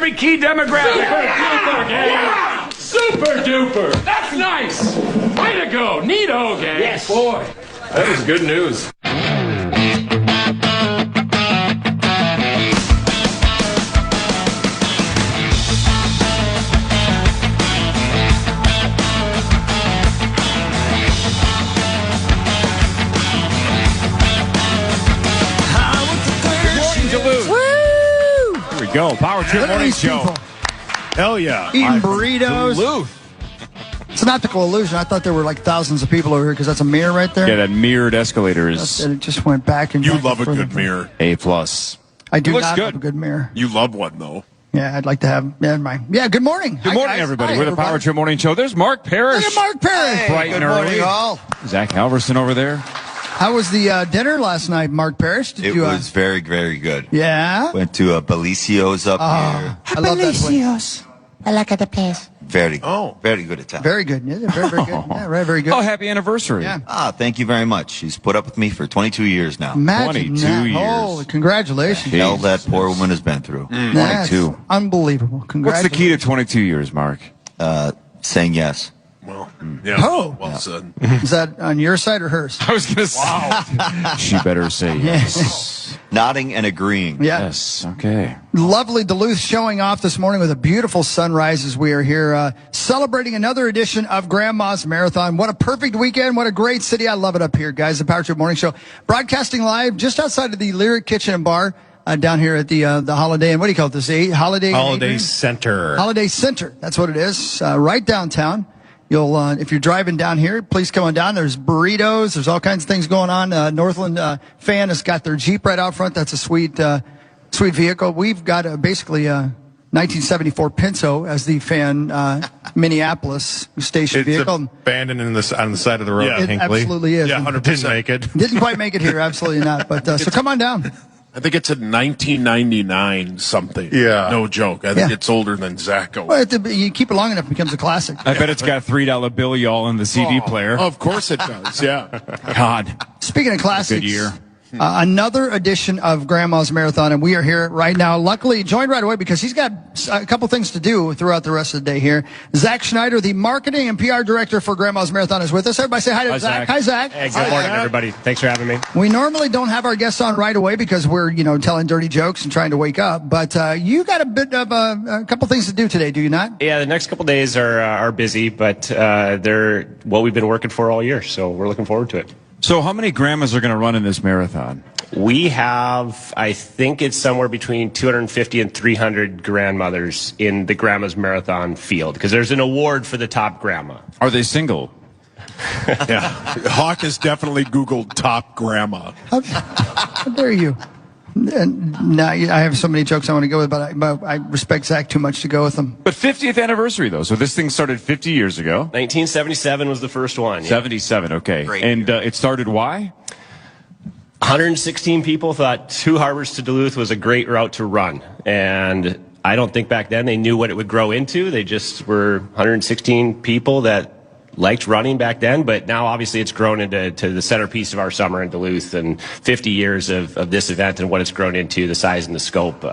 every key demographic. Super duper. That's nice. Way to go. Neato, gang. Yes, boy. That was good news. Go. Power Trip Morning Show. People. Hell yeah. Eating burritos. Duluth. It's an optical illusion. I thought there were like thousands of people over here because that's a mirror right there. Yeah, that mirrored escalator is... It just went back and You back love and a further. good mirror. A+. I do It looks not good. love a good mirror. You love one, though. Yeah, I'd like to have... Yeah, good morning. Good morning, guys. everybody. Hi, We're the Power Trip Morning Show. There's Mark Parrish. Look at Mark Perry. Hey, Bright good and morning, early. all. Zach Halverson over there. How was the dinner last night, Mark Parrish? Did It you, was very, very good. Yeah? Went to Belicio's up here. I love that place. I like the place. Very good Italian. Very good. Yeah, very, very good. Yeah, very, very good. Oh, happy anniversary. Yeah. Thank you very much. She's put up with me for 22 years now. Imagine 22 that. years. Holy, congratulations. Hell that poor woman has been through. That's 22. unbelievable. What's Congratulations. the key to 22 years, Mark? Saying yes. Well, yeah. Oh. Well said. Is that on your side or hers? I was going to say. She better say yes. Nodding and agreeing. Yeah. Yes. Okay. Lovely Duluth showing off this morning with a beautiful sunrise as we are here celebrating another edition of Grandma's Marathon. What a perfect weekend. What a great city. I love it up here, guys. The Power Trip Morning Show broadcasting live just outside of the Lyric Kitchen and Bar down here at the Holiday. And what do you call it? This Holiday Center. Holiday Center. That's what it is. Right downtown. You'll, if you're driving down here, please come on down. There's burritos. There's all kinds of things going on. Northland Fan has got their Jeep right out front. That's a sweet vehicle. We've got basically a 1974 Pinto as the Fan Minneapolis station vehicle. Abandoned on the side of the road. Yeah. It absolutely is. Yeah, 100%. Didn't make it. Didn't quite make it here. Absolutely not. But so come on down. I think it's a 1999 something. Yeah. No joke. I think Yeah. it's older than Zacko. Well, you keep it long enough, it becomes a classic. I bet it's got $3 bill y'all in the CD player. Of course it does, yeah. God. Speaking of classics, Good year. another edition of Grandma's Marathon, and we are here right now. Luckily, joined right away because he's got a couple things to do throughout the rest of the day here. Zach Schneider, the marketing and PR director for Grandma's Marathon, is with us. Everybody say hi to Zach. Hi, Zach. Hey, good morning, everybody. Thanks for having me. We normally don't have our guests on right away because we're, telling dirty jokes and trying to wake up. But you got a bit of a couple things to do today, do you not? Yeah, the next couple days are busy, but they're what we've been working for all year, so we're looking forward to it. So how many grandmas are going to run in this marathon? We have, I think it's somewhere between 250 and 300 grandmothers in the Grandma's Marathon field, because there's an award for the top grandma. Are they single? Yeah. Hawk has definitely Googled top grandma. How dare you? Now, I have so many jokes I want to go with, but I respect Zach too much to go with them. But 50th anniversary, though. So this thing started 50 years ago. 1977 was the first one. Yeah. 77, okay. Great And it started why? 116 people thought Two Harbors to Duluth was a great route to run. And I don't think back then they knew what it would grow into. They just were 116 people that liked running back then, but now obviously it's grown into the centerpiece of our summer in Duluth, and 50 years of this event and what it's grown into, the size and the scope.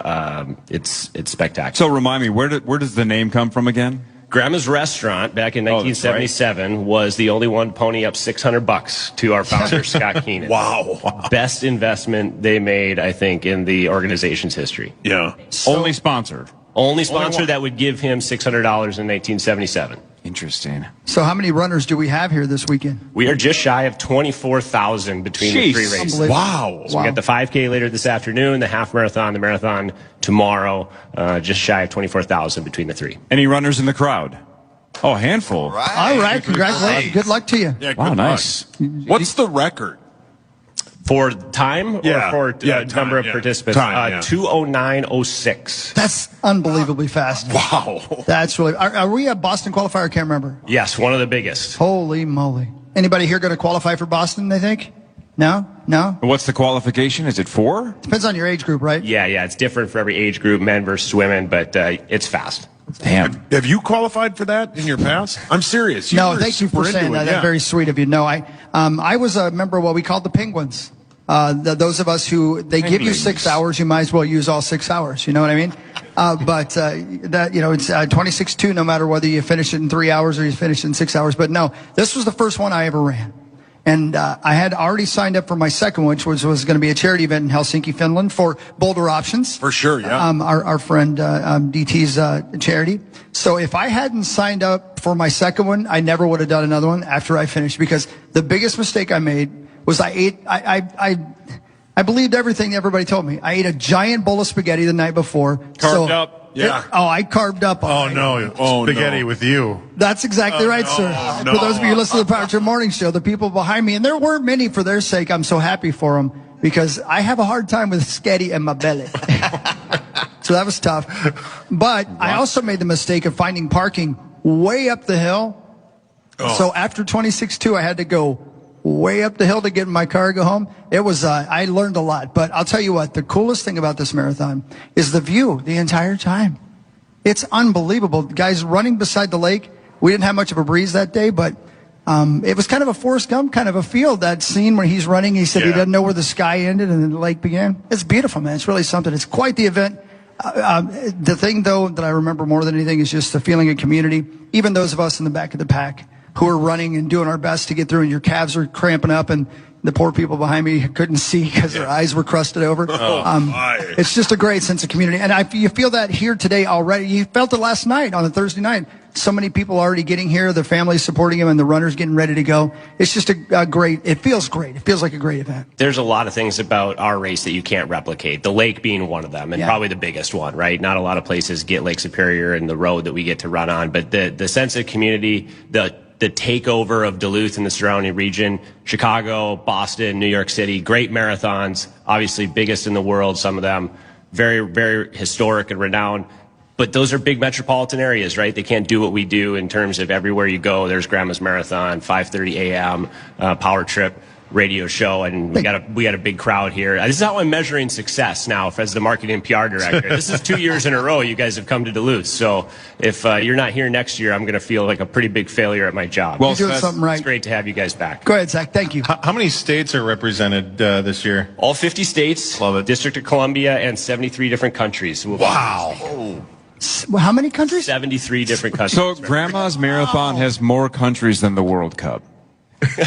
It's spectacular. So remind me, where does the name come from again? Grandma's Restaurant back in 1977 was the only one to pony up $600 to our founder, Scott Keenan. Wow. Best investment they made, I think, in the organization's history. Yeah. Only sponsor. Only sponsor that would give him $600 in 1977. Interesting. So how many runners do we have here this weekend? We are just shy of 24,000 between the three races. Wow. So we got the 5K later this afternoon, the half marathon, the marathon tomorrow. Just shy of 24,000 between the three. Any runners in the crowd? Oh, a handful. All right, congratulations. Good luck to you. Yeah, Wow, good nice. luck. What's the record? For time Yeah. or for Yeah, number of time, yeah. participants? Time, yeah. 2:09:06. That's unbelievably fast. Wow. That's really. Are we a Boston qualifier? I can't remember. Yes, one of the biggest. Holy moly! Anybody here going to qualify for Boston? They think? No. What's the qualification? Is it 4? Depends on your age group, right? Yeah, it's different for every age group, men versus women, but it's fast. Damn. Have you qualified for that in your past? I'm serious. No, were thank you for super saying into that. it, That's yeah. very sweet of you. No, I was a member of what we called the Penguins. Those of us who they give you 6 hours, you might as well use all 6 hours. You know what I mean? But it's 26.2 no matter whether you finish it in 3 hours or you finish it in 6 hours. But no, this was the first one I ever ran. And I had already signed up for my second, which was going to be a charity event in Helsinki, Finland for Boulder Options. For sure, yeah. Our friend DT's charity. So if I hadn't signed up for my second one, I never would have done another one after I finished, because the biggest mistake I made was I believed everything everybody told me. I ate a giant bowl of spaghetti the night before. Carved up. Yeah. I carved up. Oh, no. Spaghetti with you. That's exactly right, sir. no. For those of you who listen to the Power Trip Morning Show, the people behind me, and there weren't many for their sake, I'm so happy for them, because I have a hard time with spaghetti in my belly. So that was tough. But I also made the mistake of finding parking way up the hill. Oh. So after 26.2, I had to go way up the hill to get in my car and go home. It was, I learned a lot. But I'll tell you what, the coolest thing about this marathon is the view the entire time. It's unbelievable. Guys running beside the lake. We didn't have much of a breeze that day, but it was kind of a Forrest Gump kind of a feel, that scene where he's running. He said he doesn't know where the sky ended and the lake began. It's beautiful, man. It's really something. It's quite the event. The thing, though, that I remember more than anything is just the feeling of community. Even those of us in the back of the pack who are running and doing our best to get through, and your calves are cramping up, and the poor people behind me couldn't see because their eyes were crusted over. It's just a great sense of community. And you feel that here today already. You felt it last night on a Thursday night. So many people already getting here, their families supporting them, and the runners getting ready to go. It's just it feels great. It feels like a great event. There's a lot of things about our race that you can't replicate. The lake being one of them, and probably the biggest one, right? Not a lot of places get Lake Superior and the road that we get to run on, but the sense of community, the takeover of Duluth and the surrounding region, Chicago, Boston, New York City, great marathons, obviously biggest in the world, some of them, very, very historic and renowned. But those are big metropolitan areas, right? They can't do what we do in terms of everywhere you go. There's Grandma's Marathon, 5:30 a.m., Power Trip radio show, and we got a big crowd here. This is how I'm measuring success now as the marketing and PR director. This is 2 years in a row you guys have come to Duluth. So if you're not here next year, I'm going to feel like a pretty big failure at my job. Well, you're doing something right. It's great to have you guys back. Go ahead, Zach. Thank you. How many states are represented this year? All 50 states, Love it. District of Columbia, and 73 different countries. Wow. How many countries? 73 different countries. So Grandma's Marathon has more countries than the World Cup.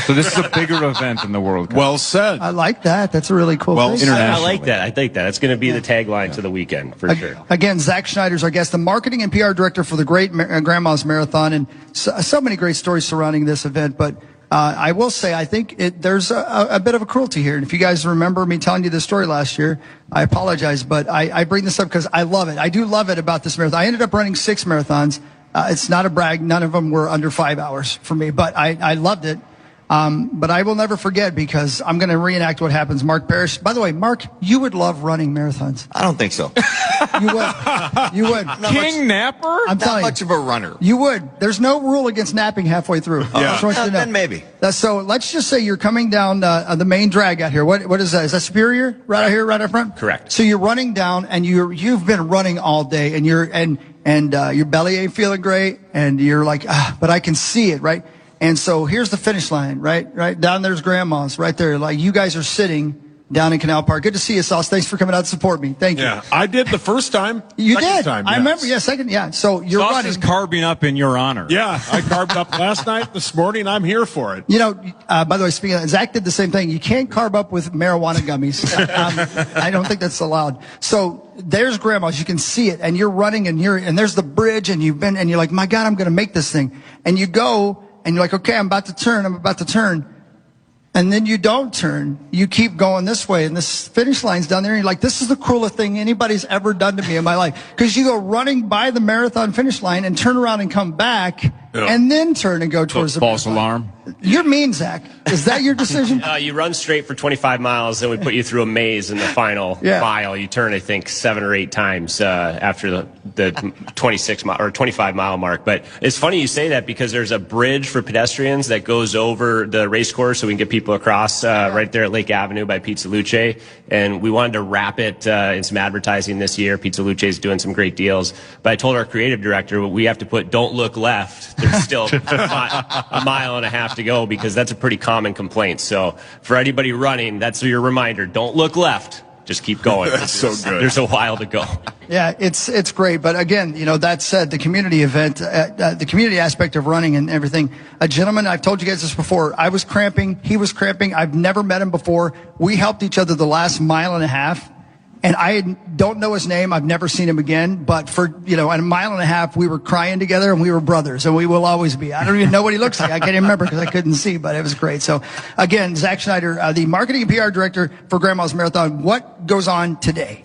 So this is a bigger event than the World Cup. Well said. I like that. That's a really cool thing. I like that. I think that. It's going to be the tagline to the weekend, for sure. Again, Zach Schneider's our guest, the marketing and PR director for the great Grandma's Marathon, and so many great stories surrounding this event. But I will say, I think there's a bit of a cruelty here. And if you guys remember me telling you this story last year, I apologize, but I bring this up because I love it. I do love it about this marathon. I ended up running 6 marathons. It's not a brag. None of them were under 5 hours for me, but I loved it. But I will never forget, because I'm going to reenact what happens. Mark Parrish. By the way, Mark, you would love running marathons. I don't think so. You would. You would. King Napper? I'm Not telling much you. of a runner. You would. There's no rule against napping halfway through. I just want you to know. Then maybe. So let's just say you're coming down the main drag out here. What is that? Is that Superior? Right out here, right up front? Correct. So you're running down, and you've been running all day, and your belly ain't feeling great, and you're like, but I can see it, right? And so here's the finish line, right? Down there's Grandma's right there. Like, you guys are sitting down in Canal Park. Good to see you, Sauce. Thanks for coming out to support me. Thank you. Yeah, I did the first time. You second did. Time, I remember. Yeah, second. Yeah. So you're Sauce running. is carbing up in your honor. Yeah, I carved up last night, this morning. I'm here for it. You know, by the way, speaking of that, Zach did the same thing. You can't carb up with marijuana gummies. I don't think that's allowed. So there's Grandma's. You can see it, and you're running, and there's the bridge, and you're like, my God, I'm going to make this thing. And you go, and you're like, okay, I'm about to turn. And then you don't turn. You keep going this way, and this finish line's down there, and you're like, this is the cruelest thing anybody's ever done to me in my life. Because you go running by the marathon finish line and turn around and come back, and then turn and go towards the false marathon. alarm. You're mean, Zach. Is that your decision? You run straight for 25 miles, then we put you through a maze in the final mile. You turn, I think, 7 or 8 times after the 26 mile or 25 mile mark. But it's funny you say that, because there's a bridge for pedestrians that goes over the race course, so we can get people across right there at Lake Avenue by Pizza Luce. And we wanted to wrap it in some advertising this year. Pizza Luce is doing some great deals. But I told our creative director, we have to put "Don't look left." there's still a mile and a half to go, because that's a pretty common complaint. So for anybody running, that's your reminder. Don't look left. Just keep going. That's so good. There's a while to go. Yeah, it's great. But again, that said, the community event, the community aspect of running and everything. A gentleman, I've told you guys this before, I was cramping, he was cramping. I've never met him before. We helped each other the last mile and a half. And I don't know his name. I've never seen him again. But for, a mile and a half, we were crying together, and we were brothers, and we will always be. I don't even know what he looks like. I can't even remember because I couldn't see, but it was great. So again, Zach Schneider, the marketing and PR director for Grandma's Marathon. What goes on today?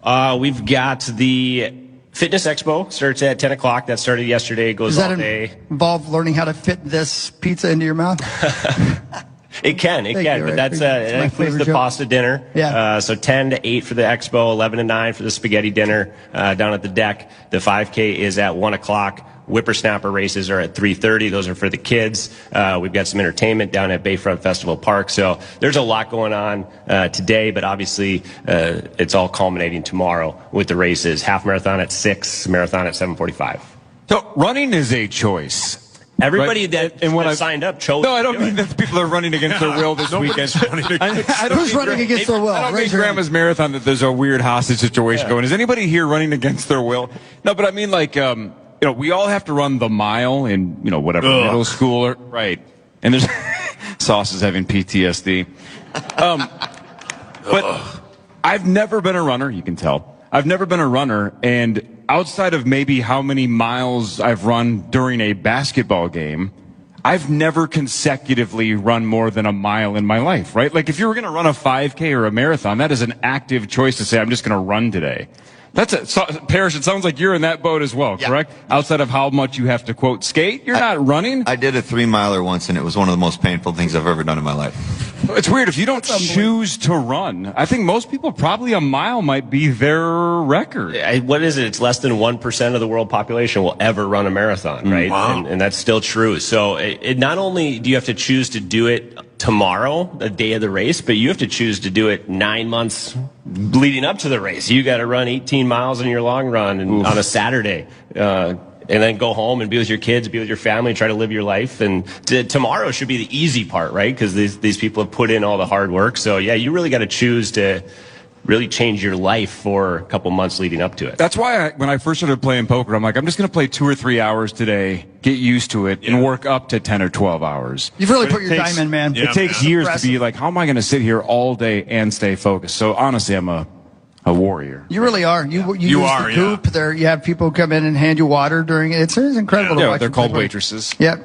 We've got the Fitness Expo, starts at 10 o'clock. That started yesterday, goes all day. Does that involve learning how to fit this pizza into your mouth? It can, but that includes the pasta dinner. Yeah. So 10 to 8 for the expo, 11 to 9 for the spaghetti dinner down at the deck. The 5K is at 1 o'clock. Whippersnapper races are at 3:30. Those are for the kids. We've got some entertainment down at Bayfront Festival Park. So there's a lot going on today, but obviously it's all culminating tomorrow with the races. Half marathon at 6, marathon at 7:45. So running is a choice. Everybody right? that signed up chose. No, I don't mean that the people are running against their will this weekend. Who's running against their will? I don't mean Grandma's Marathon that there's a weird hostage situation going. Is anybody here running against their will? No, but I mean we all have to run the mile in whatever middle school or right. And there's Sauce is having PTSD. But I've never been a runner. You can tell. I've never been a runner, and outside of maybe how many miles I've run during a basketball game, I've never consecutively run more than a mile in my life, right? Like if you were going to run a 5K or a marathon, that is an active choice to say, I'm just going to run today. Parrish, it sounds like you're in that boat as well, correct? Outside of how much you have to, quote, skate, you're not running? I did a 3-miler once, and it was one of the most painful things I've ever done in my life. It's weird. If you don't choose to run, I think most people, probably a mile might be their record. What is it? It's less than 1% of the world population will ever run a marathon, right? Wow. And that's still true. So it not only do you have to choose to do it tomorrow, the day of the race, but you have to choose to do it 9 months leading up to the race. You got to run 18 miles in your long run on a Saturday. And then go home and be with your kids, be with your family, try to live your life. And tomorrow should be the easy part, right? Because these people have put in all the hard work. So, yeah, you really got to choose to really change your life for a couple months leading up to it. That's why when I first started playing poker, I'm like, I'm just going to play 2 or 3 hours today, get used to it, and work up to 10 or 12 hours. You've really put your time in, man. It takes years to be like, how am I going to sit here all day and stay focused? So, honestly, I'm a warrior. You really are. You use the coop. There, you have people come in and hand you water during it. It's incredible to watch. They're called waitresses. Yeah.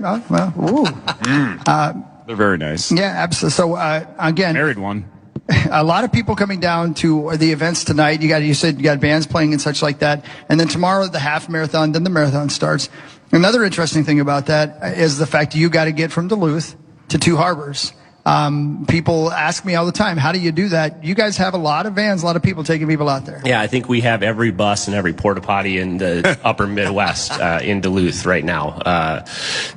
They're very nice. Yeah, absolutely. So again, married one. A lot of people coming down to the events tonight. You said you got bands playing and such like that. And then tomorrow the half marathon, then the marathon starts. Another interesting thing about that is the fact that you got to get from Duluth to Two Harbors. People ask me all the time, how do you do that? You guys have a lot of vans, a lot of people taking people out there. Yeah, I think we have every bus and every porta potty in the upper Midwest in Duluth right now.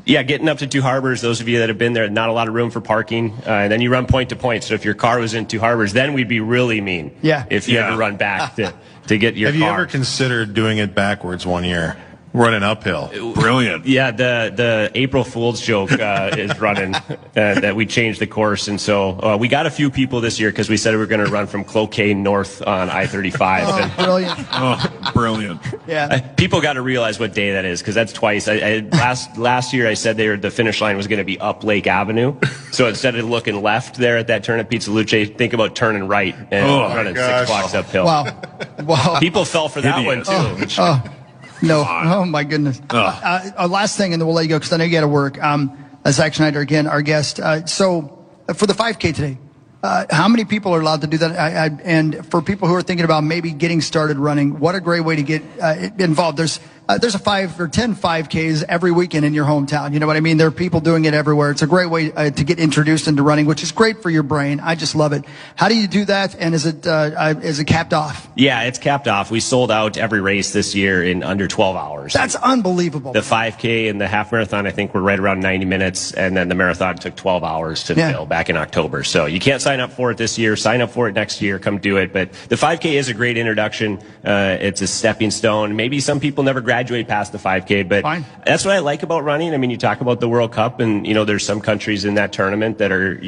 Getting up to Two Harbors, those of you that have been there, not a lot of room for parking. And then you run point to point. So if your car was in Two Harbors, then we'd be really mean. Yeah. If you had to run back to get your car. Have you ever considered doing it backwards one year? Running uphill. Brilliant. Yeah, the April Fool's joke is running that we changed the course. And so we got a few people this year because we said we were going to run from Cloquet north on I-35. Oh, brilliant. Oh, brilliant. Yeah. People got to realize what day that is because that's twice. Last year I said the finish line was going to be up Lake Avenue. So instead of looking left there at that turn at Pizza Luce, think about turning right and running 6 blocks uphill. Wow. People fell for that one too. No. Oh, my goodness. Last thing, and then we'll let you go because I know you got to work. Zach Schneider, again, our guest. So for the 5K today, how many people are allowed to do that? And for people who are thinking about maybe getting started running, what a great way to get involved. There's a 5 or 10 5Ks every weekend in your hometown. You know what I mean? There are people doing it everywhere. It's a great way to get introduced into running, which is great for your brain. I just love it. How do you do that? And is it capped off? Yeah, it's capped off. We sold out every race this year in under 12 hours. That's unbelievable. The 5K and the half marathon, I think, were right around 90 minutes. And then the marathon took 12 hours to fill back in October. So you can't sign up for it this year. Sign up for it next year. Come do it. But the 5K is a great introduction. It's a stepping stone. Maybe some people never graduate graduate past the 5K, but Fine. that's what I like about running. I mean, you talk about the World Cup, and there's some countries in that tournament that are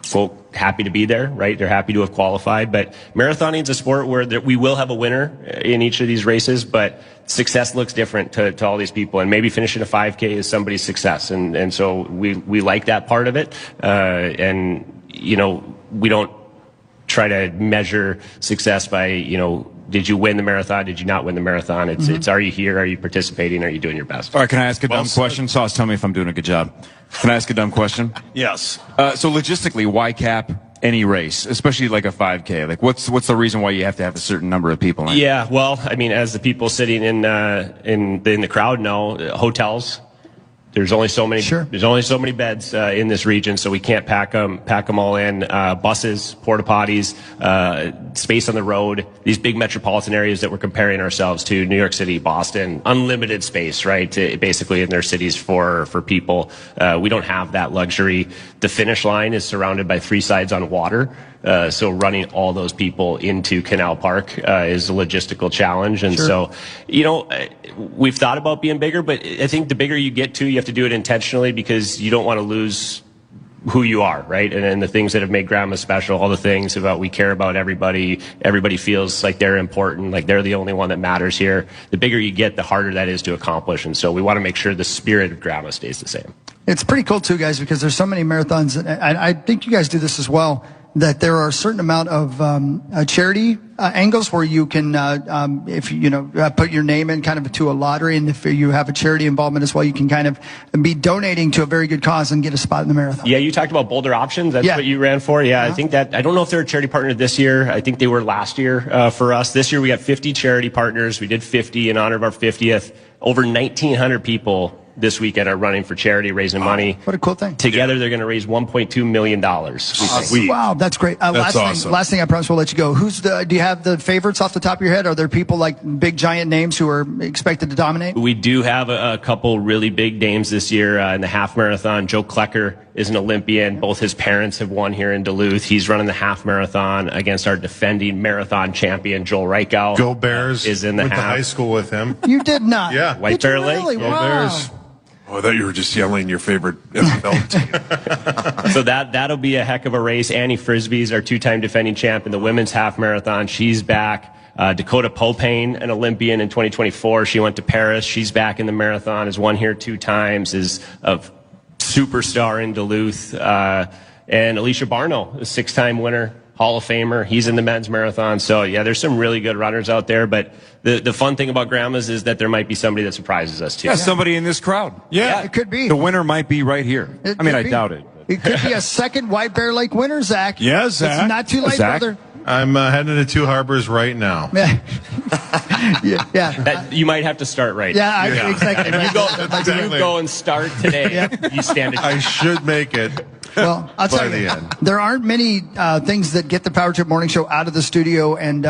folk happy to be there, right? They're happy to have qualified, but marathoning is a sport where we will have a winner in each of these races, but success looks different to all these people, and maybe finishing a 5K is somebody's success, and so we like that part of it, and we don't try to measure success by did you win the marathon? Did you not win the marathon? It's are you here? Are you participating? Are you doing your best? All right, can I ask a dumb question? Sauce, tell me if I'm doing a good job. Can I ask a dumb question? Yes. So logistically, why cap any race, especially like a 5K? Like, what's the reason why you have to have a certain number of people in? Yeah, well, I mean, as the people sitting in the crowd know, hotels. There's only so many. Sure. There's only so many beds in this region, so we can't pack them all in. Buses, porta potties, space on the road. These big metropolitan areas that we're comparing ourselves to: New York City, Boston, unlimited space, right? Basically in their cities for people. We don't have that luxury. The finish line is surrounded by 3 sides on water. So running all those people into Canal Park is a logistical challenge. And so, we've thought about being bigger, but I think the bigger you get to, you have to do it intentionally because you don't want to lose who you are, right? And the things that have made Grandma special, all the things about we care about everybody feels like they're important, like they're the only one that matters here. The bigger you get, the harder that is to accomplish. And so we want to make sure the spirit of Grandma stays the same. It's pretty cool too, guys, because there's so many marathons, and I think you guys do this as well, that there are a certain amount of charity angles where you can, if put your name in kind of to a lottery, and if you have a charity involvement as well, you can kind of be donating to a very good cause and get a spot in the marathon. Yeah, you talked about Boulder Options. That's what you ran for. Yeah, I think that, I don't know if they're a charity partner this year. I think they were last year for us. This year we got 50 charity partners. We did 50 in honor of our 50th. Over 1,900 people this weekend are running for charity, raising money. What a cool thing. Together, they're going to raise $1.2 million. Sweet. Wow, that's great. Last thing, I promise we'll let you go. Do you have the favorites off the top of your head? Are there people like big giant names who are expected to dominate? We do have a couple really big names this year in the half marathon. Joe Klecker is an Olympian. Both his parents have won here in Duluth. He's running the half marathon against our defending marathon champion, Joel Reichow. Go Bears. Is in the Went half. to high school with him. You did not. Yeah. White Bear Lake. Really? Go Wow. Bears. Oh, I thought you were just yelling your favorite NFL team. So that'll be a heck of a race. Annie Frisbee's our 2-time defending champ in the women's half marathon. She's back. Dakota Popane, an Olympian in 2024. She went to Paris. She's back in the marathon, has won here 2 times, is a superstar in Duluth. And Alicia Barno, a 6-time winner, Hall of Famer. He's in the men's marathon. So, yeah, there's some really good runners out there. But the fun thing about Grandma's is that there might be somebody that surprises us, too. Yeah, somebody in this crowd. Yeah, it could be. The winner might be right here. I doubt it. It could be a second White Bear Lake winner, Zach. Yeah, Zach. It's not too late, Zach? brother. I'm heading to Two Harbors right now. Yeah. You might have to start right. Yeah, exactly. You go and start today. You stand a I should make it. Well, I'll tell By you, the end. there aren't many things that get the Power Trip Morning Show out of the studio, and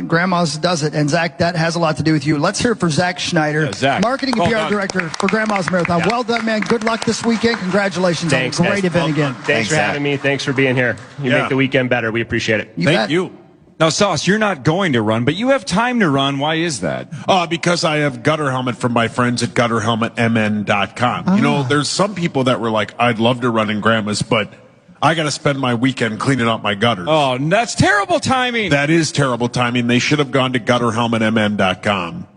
Grandma's does it. And Zach, that has a lot to do with you. Let's hear it for Zach Schneider, Zach. Marketing and Well PR done. Director for Grandma's Marathon. Yeah. Well done, man. Good luck this weekend. Congratulations Thanks, on a great guys. event again. Thanks for having me. Thanks for being here. You make the weekend better. We appreciate it. You Thank bet. you. Now, Sauce, you're not going to run, but you have time to run. Why is that? Because I have gutter helmet from my friends at gutterhelmetmn.com. You know, there's some people that were like, I'd love to run in Grandma's, but I got to spend my weekend cleaning up my gutters. Oh, that's terrible timing. That is terrible timing. They should have gone to gutterhelmetmn.com.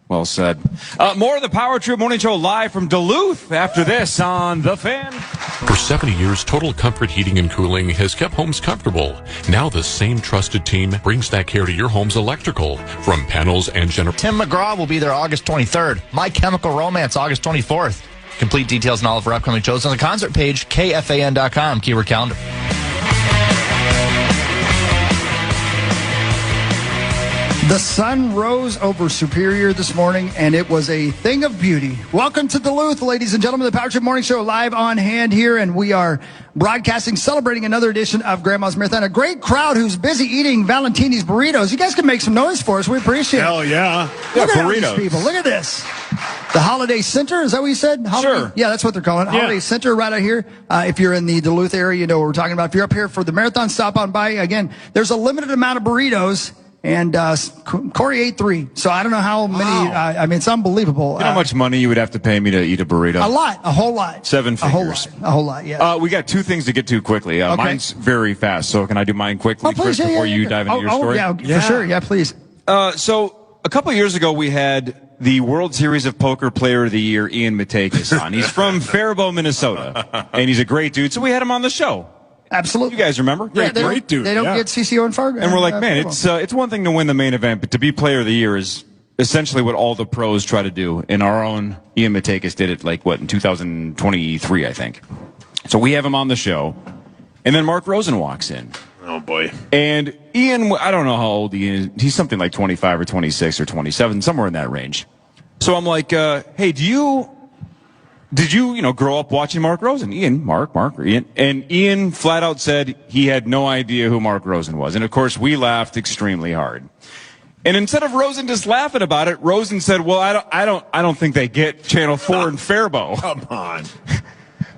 Well said. More of the Power Trip Morning Show live from Duluth after this on The Fan. For 70 years, Total Comfort Heating and Cooling has kept homes comfortable. Now the same trusted team brings that care to your home's electrical. From panels and Tim McGraw will be there August 23rd. My Chemical Romance, August 24th. Complete details and all of our upcoming shows on the concert page, KFAN.com, keyword calendar. The sun rose over Superior this morning, and it was a thing of beauty. Welcome to Duluth, ladies and gentlemen. The Power Trip Morning Show live on hand here, and we are broadcasting, celebrating another edition of Grandma's Marathon. A great crowd who's busy eating Valentini's burritos. You guys can make some noise for us. We appreciate it. Hell yeah. Look at all burritos. these people. Look at this. The Holiday Center, is that what you said? Holiday? Sure. Yeah, that's what they're calling it. Holiday Center right out here. If you're in the Duluth area, you know what we're talking about. If you're up here for the marathon, stop on by. Again, there's a limited amount of burritos. And Corey ate 3. So I don't know how many. I mean, it's unbelievable. You know how much money you would have to pay me to eat a burrito? A lot. A whole lot. 7 figures. A whole lot, yeah. We got 2 things to get to quickly. Okay. Mine's very fast, so can I do mine quickly, Please, Chris, before you dive into your story? Yeah, for sure. Yeah, please. So a couple of years ago, we had the World Series of Poker Player of the Year, Ian Matakis, on. He's from Faribault, Minnesota, and he's a great dude, so we had him on the show. Absolutely. You guys remember? Yeah, great dude. They don't get CCO and Fargo. And we're like, man, it's one thing to win the main event, but to be Player of the Year is essentially what all the pros try to do. And our own Ian Matakis did it, in 2023, I think. So we have him on the show, and then Mark Rosen walks in. Oh, boy. And Ian, I don't know how old Ian is. He's something like 25 or 26 or 27, somewhere in that range. So I'm like, hey, did you grow up watching Mark Rosen? Ian, Mark, Ian. And Ian flat out said he had no idea who Mark Rosen was. And of course, we laughed extremely hard. And instead of Rosen just laughing about it, Rosen said, well, I don't think they get Channel 4 in Faribault. Come on.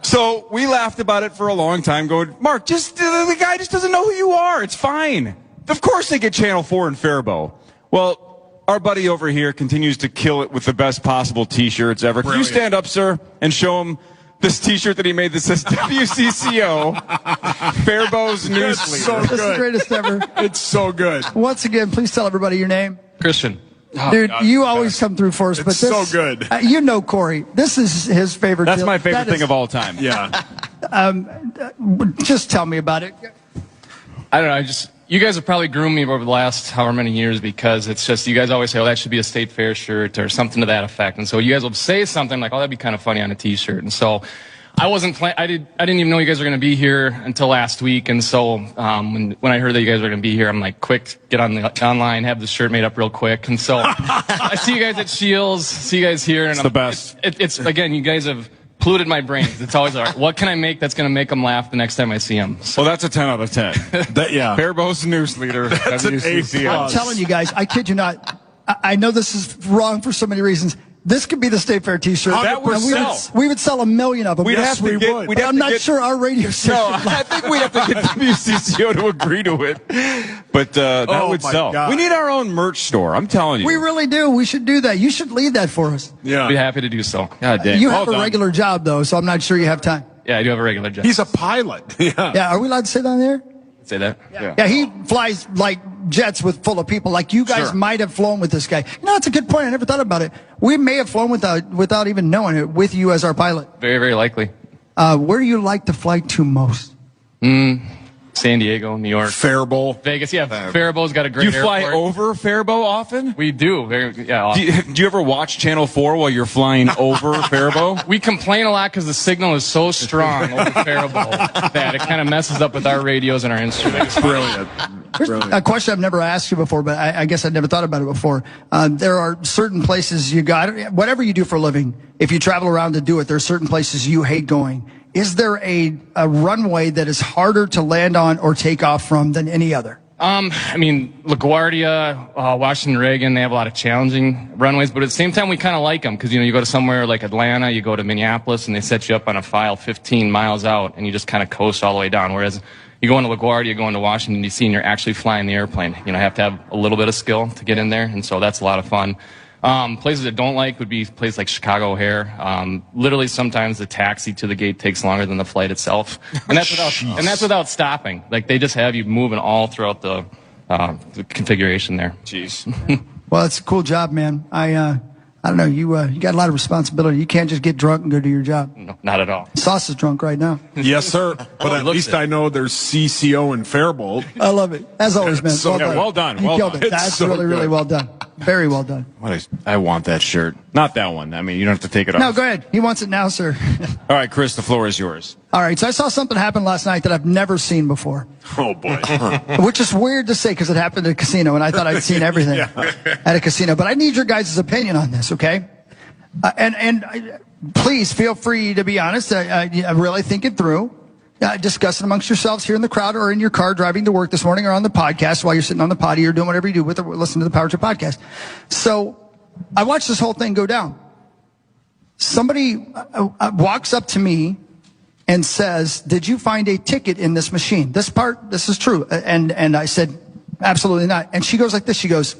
So we laughed about it for a long time, going, Mark, the guy just doesn't know who you are. It's fine. Of course they get Channel 4 in Faribault. Well, our buddy over here continues to kill it with the best possible T-shirts ever. Brilliant. Can you stand up, sir, and show him this T-shirt that he made that says WCCO, Faribault's news leader. So It's the good. greatest ever. It's so good. Once again, please tell everybody your name. Christian. Dude, you always come through for us, but It's this, so good. You know Corey. This is his favorite. That's deal. my favorite That thing is- of all time. Yeah. Just tell me about it. I don't know. You guys have probably groomed me over the last however many years because it's just, you guys always say, oh, that should be a state fair shirt or something to that effect. And so you guys will say something like, oh, that'd be kind of funny on a T-shirt. And so I wasn't I didn't even know you guys were going to be here until last week. And so when I heard that you guys were going to be here, I'm like, quick, get on online, have the shirt made up real quick. And so I see you guys at Shields, see you guys here. And It's the best. It's again, you guys have polluted my brain. It's always all right. What can I make that's going to make them laugh the next time I see them? Well, that's a 10 out of 10. Yeah. Faribault's news leader. That's an WCCO. A+. I'm telling you guys, I kid you not. I know this is wrong for so many reasons. This could be the State Fair T-shirt. That would And sell. we would sell 1 million of them. We'd Yes, have to we get- would. we'd But have I'm to not get- sure our radio station. No, I think we'd have to get WCCO to agree to it. But that Oh, would my sell. God. We need our own merch store. I'm telling you. We really do. We should do that. You should lead that for us. Yeah. I'd be happy to do so. God dang. You Well have a done. regular job, though, so I'm not sure you have time. Yeah, I do have a regular job. He's a pilot. Yeah. Yeah, are we allowed to say that on there? Say that. Yeah, he flies like jets full of people. Like you guys Sure. might have flown with this guy. You know, that's a good point. I never thought about it. We may have flown without even knowing it with you as our pilot. Very, very likely. Where do you like to fly to most? San Diego, New York, Faribault. Vegas. Yeah, Faribault's got a great You fly airport. over Faribault often? We do. Do you ever watch Channel 4 while you're flying over Faribault? We complain a lot because the signal is so strong over Faribault that it kind of messes up with our radios and our instruments. Brilliant. Here's a question I've never asked you before, but I guess I'd never thought about it before. There are certain places whatever you do for a living, if you travel around to do it, there are certain places you hate going. Is there a runway that is harder to land on or take off from than any other? I mean, LaGuardia, Washington, Reagan, they have a lot of challenging runways, but at the same time, we kind of like them because, you go to somewhere like Atlanta, you go to Minneapolis, and they set you up on a file 15 miles out, and you just kind of coast all the way down. Whereas you go into LaGuardia, you go into Washington, D.C., and you're actually flying the airplane. You have to have a little bit of skill to get in there, and so that's a lot of fun. Places I don't like would be places like Chicago O'Hare. Literally, sometimes the taxi to the gate takes longer than the flight itself, and that's without stopping. Like they just have you moving all throughout the configuration there. Jeez. Well, it's a cool job, man. I don't know. You got a lot of responsibility. You can't just get drunk and go do your job. No, not at all. Sauce is drunk right now. Yes, sir. But at least I know there's CCO in Faribault. I love it. As always, man. So well done. You Well killed done. it. That's It's so really, really good. well done. Very well done. I want that shirt. Not that one. I mean, you don't have to take it off. No, go ahead. He wants it now, sir. All right, Chris, the floor is yours. All right. So I saw something happen last night that I've never seen before, Oh, boy. which is weird to say because it happened at a casino and I thought I'd seen everything at a casino. But I need your guys' opinion on this, okay? Please feel free to be honest. Really think it through. Discuss it amongst yourselves here in the crowd or in your car driving to work this morning or on the podcast while you're sitting on the potty or doing whatever you do with it, listen to the Power Trip podcast. So I watched this whole thing go down. Somebody walks up to me and says, "Did you find a ticket in this machine?" This is true. And I said, absolutely not. And she goes like this. She goes,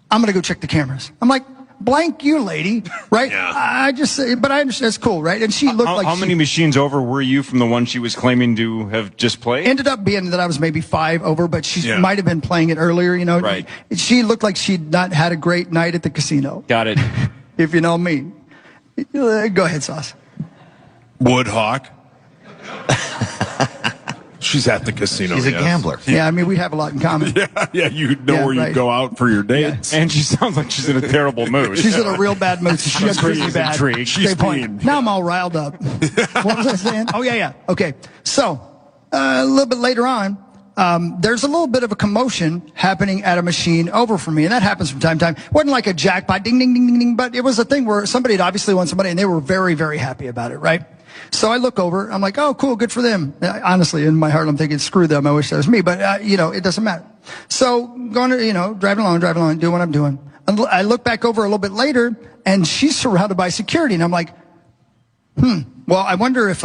I'm going to go check the cameras. I'm like, blank you, lady, right? Yeah. But I understand it's cool, right? And she looked like how many machines over were you from the one she was claiming to have just played? Ended up being that I was maybe 5 over, but she might have been playing it earlier, you know? Right. She looked like she'd not had a great night at the casino. Got it. If you know me. Go ahead, Sauce. Woodhawk. She's at the casino. She's a gambler. Yeah, I mean, we have a lot in common. Yeah, you know where you go out for your dates. And she sounds like she's in a terrible mood. She's in a real bad mood. So she's really bad. Intrigued. She's point. Now I'm all riled up. What was I saying? Oh, yeah. Okay. So, a little bit later on, there's a little bit of a commotion happening at a machine over from me, and that happens from time to time. It wasn't like a jackpot, ding, ding, ding, ding, ding, but it was a thing where somebody had obviously won somebody, and they were very, very happy about it, right? So I look over, I'm like, oh, cool, good for them. Honestly, in my heart, I'm thinking, screw them, I wish that was me, but, it doesn't matter. So, going to, driving along, doing what I'm doing. I look back over a little bit later, and she's surrounded by security, and I'm like, well, I wonder if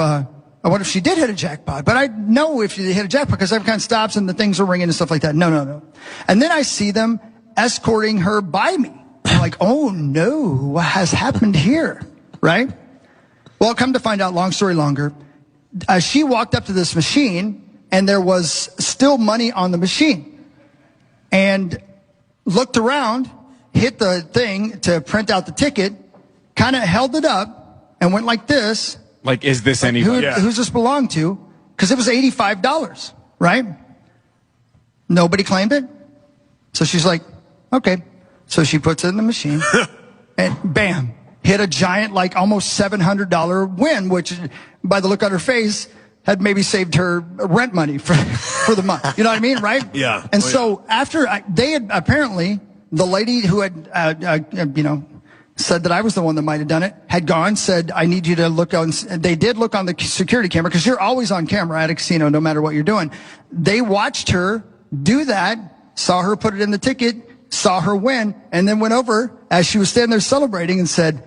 she did hit a jackpot. But I know if she hit a jackpot because every kind of stops and the things are ringing and stuff like that. No. And then I see them escorting her by me. I'm like, oh no, what has happened here? Right? Well, come to find out, long story longer, she walked up to this machine and there was still money on the machine. And looked around, hit the thing to print out the ticket, kind of held it up and went like this. Like, is this anybody? Who's this belong to? Because it was $85, right? Nobody claimed it. So she's like, okay. So she puts it in the machine and bam, hit a giant, like almost $700 win, which by the look on her face had maybe saved her rent money for the month. You know what I mean? Right? Yeah. And so after they had apparently, the lady who had, said that I was the one that might have done it, had gone, said, I need you to look on, they did look on the security camera, because you're always on camera at a casino, no matter what you're doing. They watched her do that, saw her put it in the ticket, saw her win, and then went over as she was standing there celebrating and said,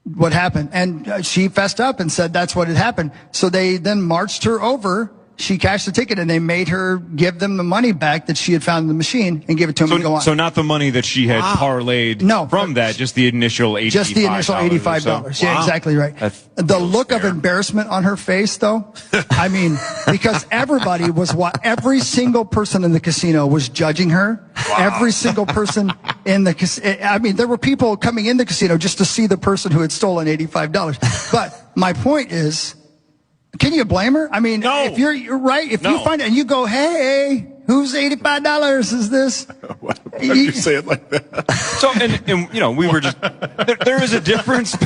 what happened? And she fessed up and said that's what had happened. So they then marched her over. She cashed the ticket, and they made her give them the money back that she had found in the machine and give it to them to go on. So not the money that she had parlayed from that, just the initial $85. Just the initial $85. So. Yeah, exactly right. The look of embarrassment on her face, though, I mean, because everybody was every single person in the casino was judging her. Wow. Every single person in the casino. I mean, there were people coming in the casino just to see the person who had stolen $85. But my point is, can you blame her? I mean, if you're right, if you find it and you go, hey, whose $85 is this? Why do you say it like that? So, and we were just, there is a difference. We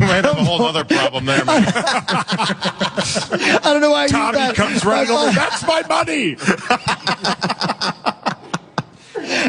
might have a whole other problem there, man. I don't know why you Tommy that. comes right over. That's my money.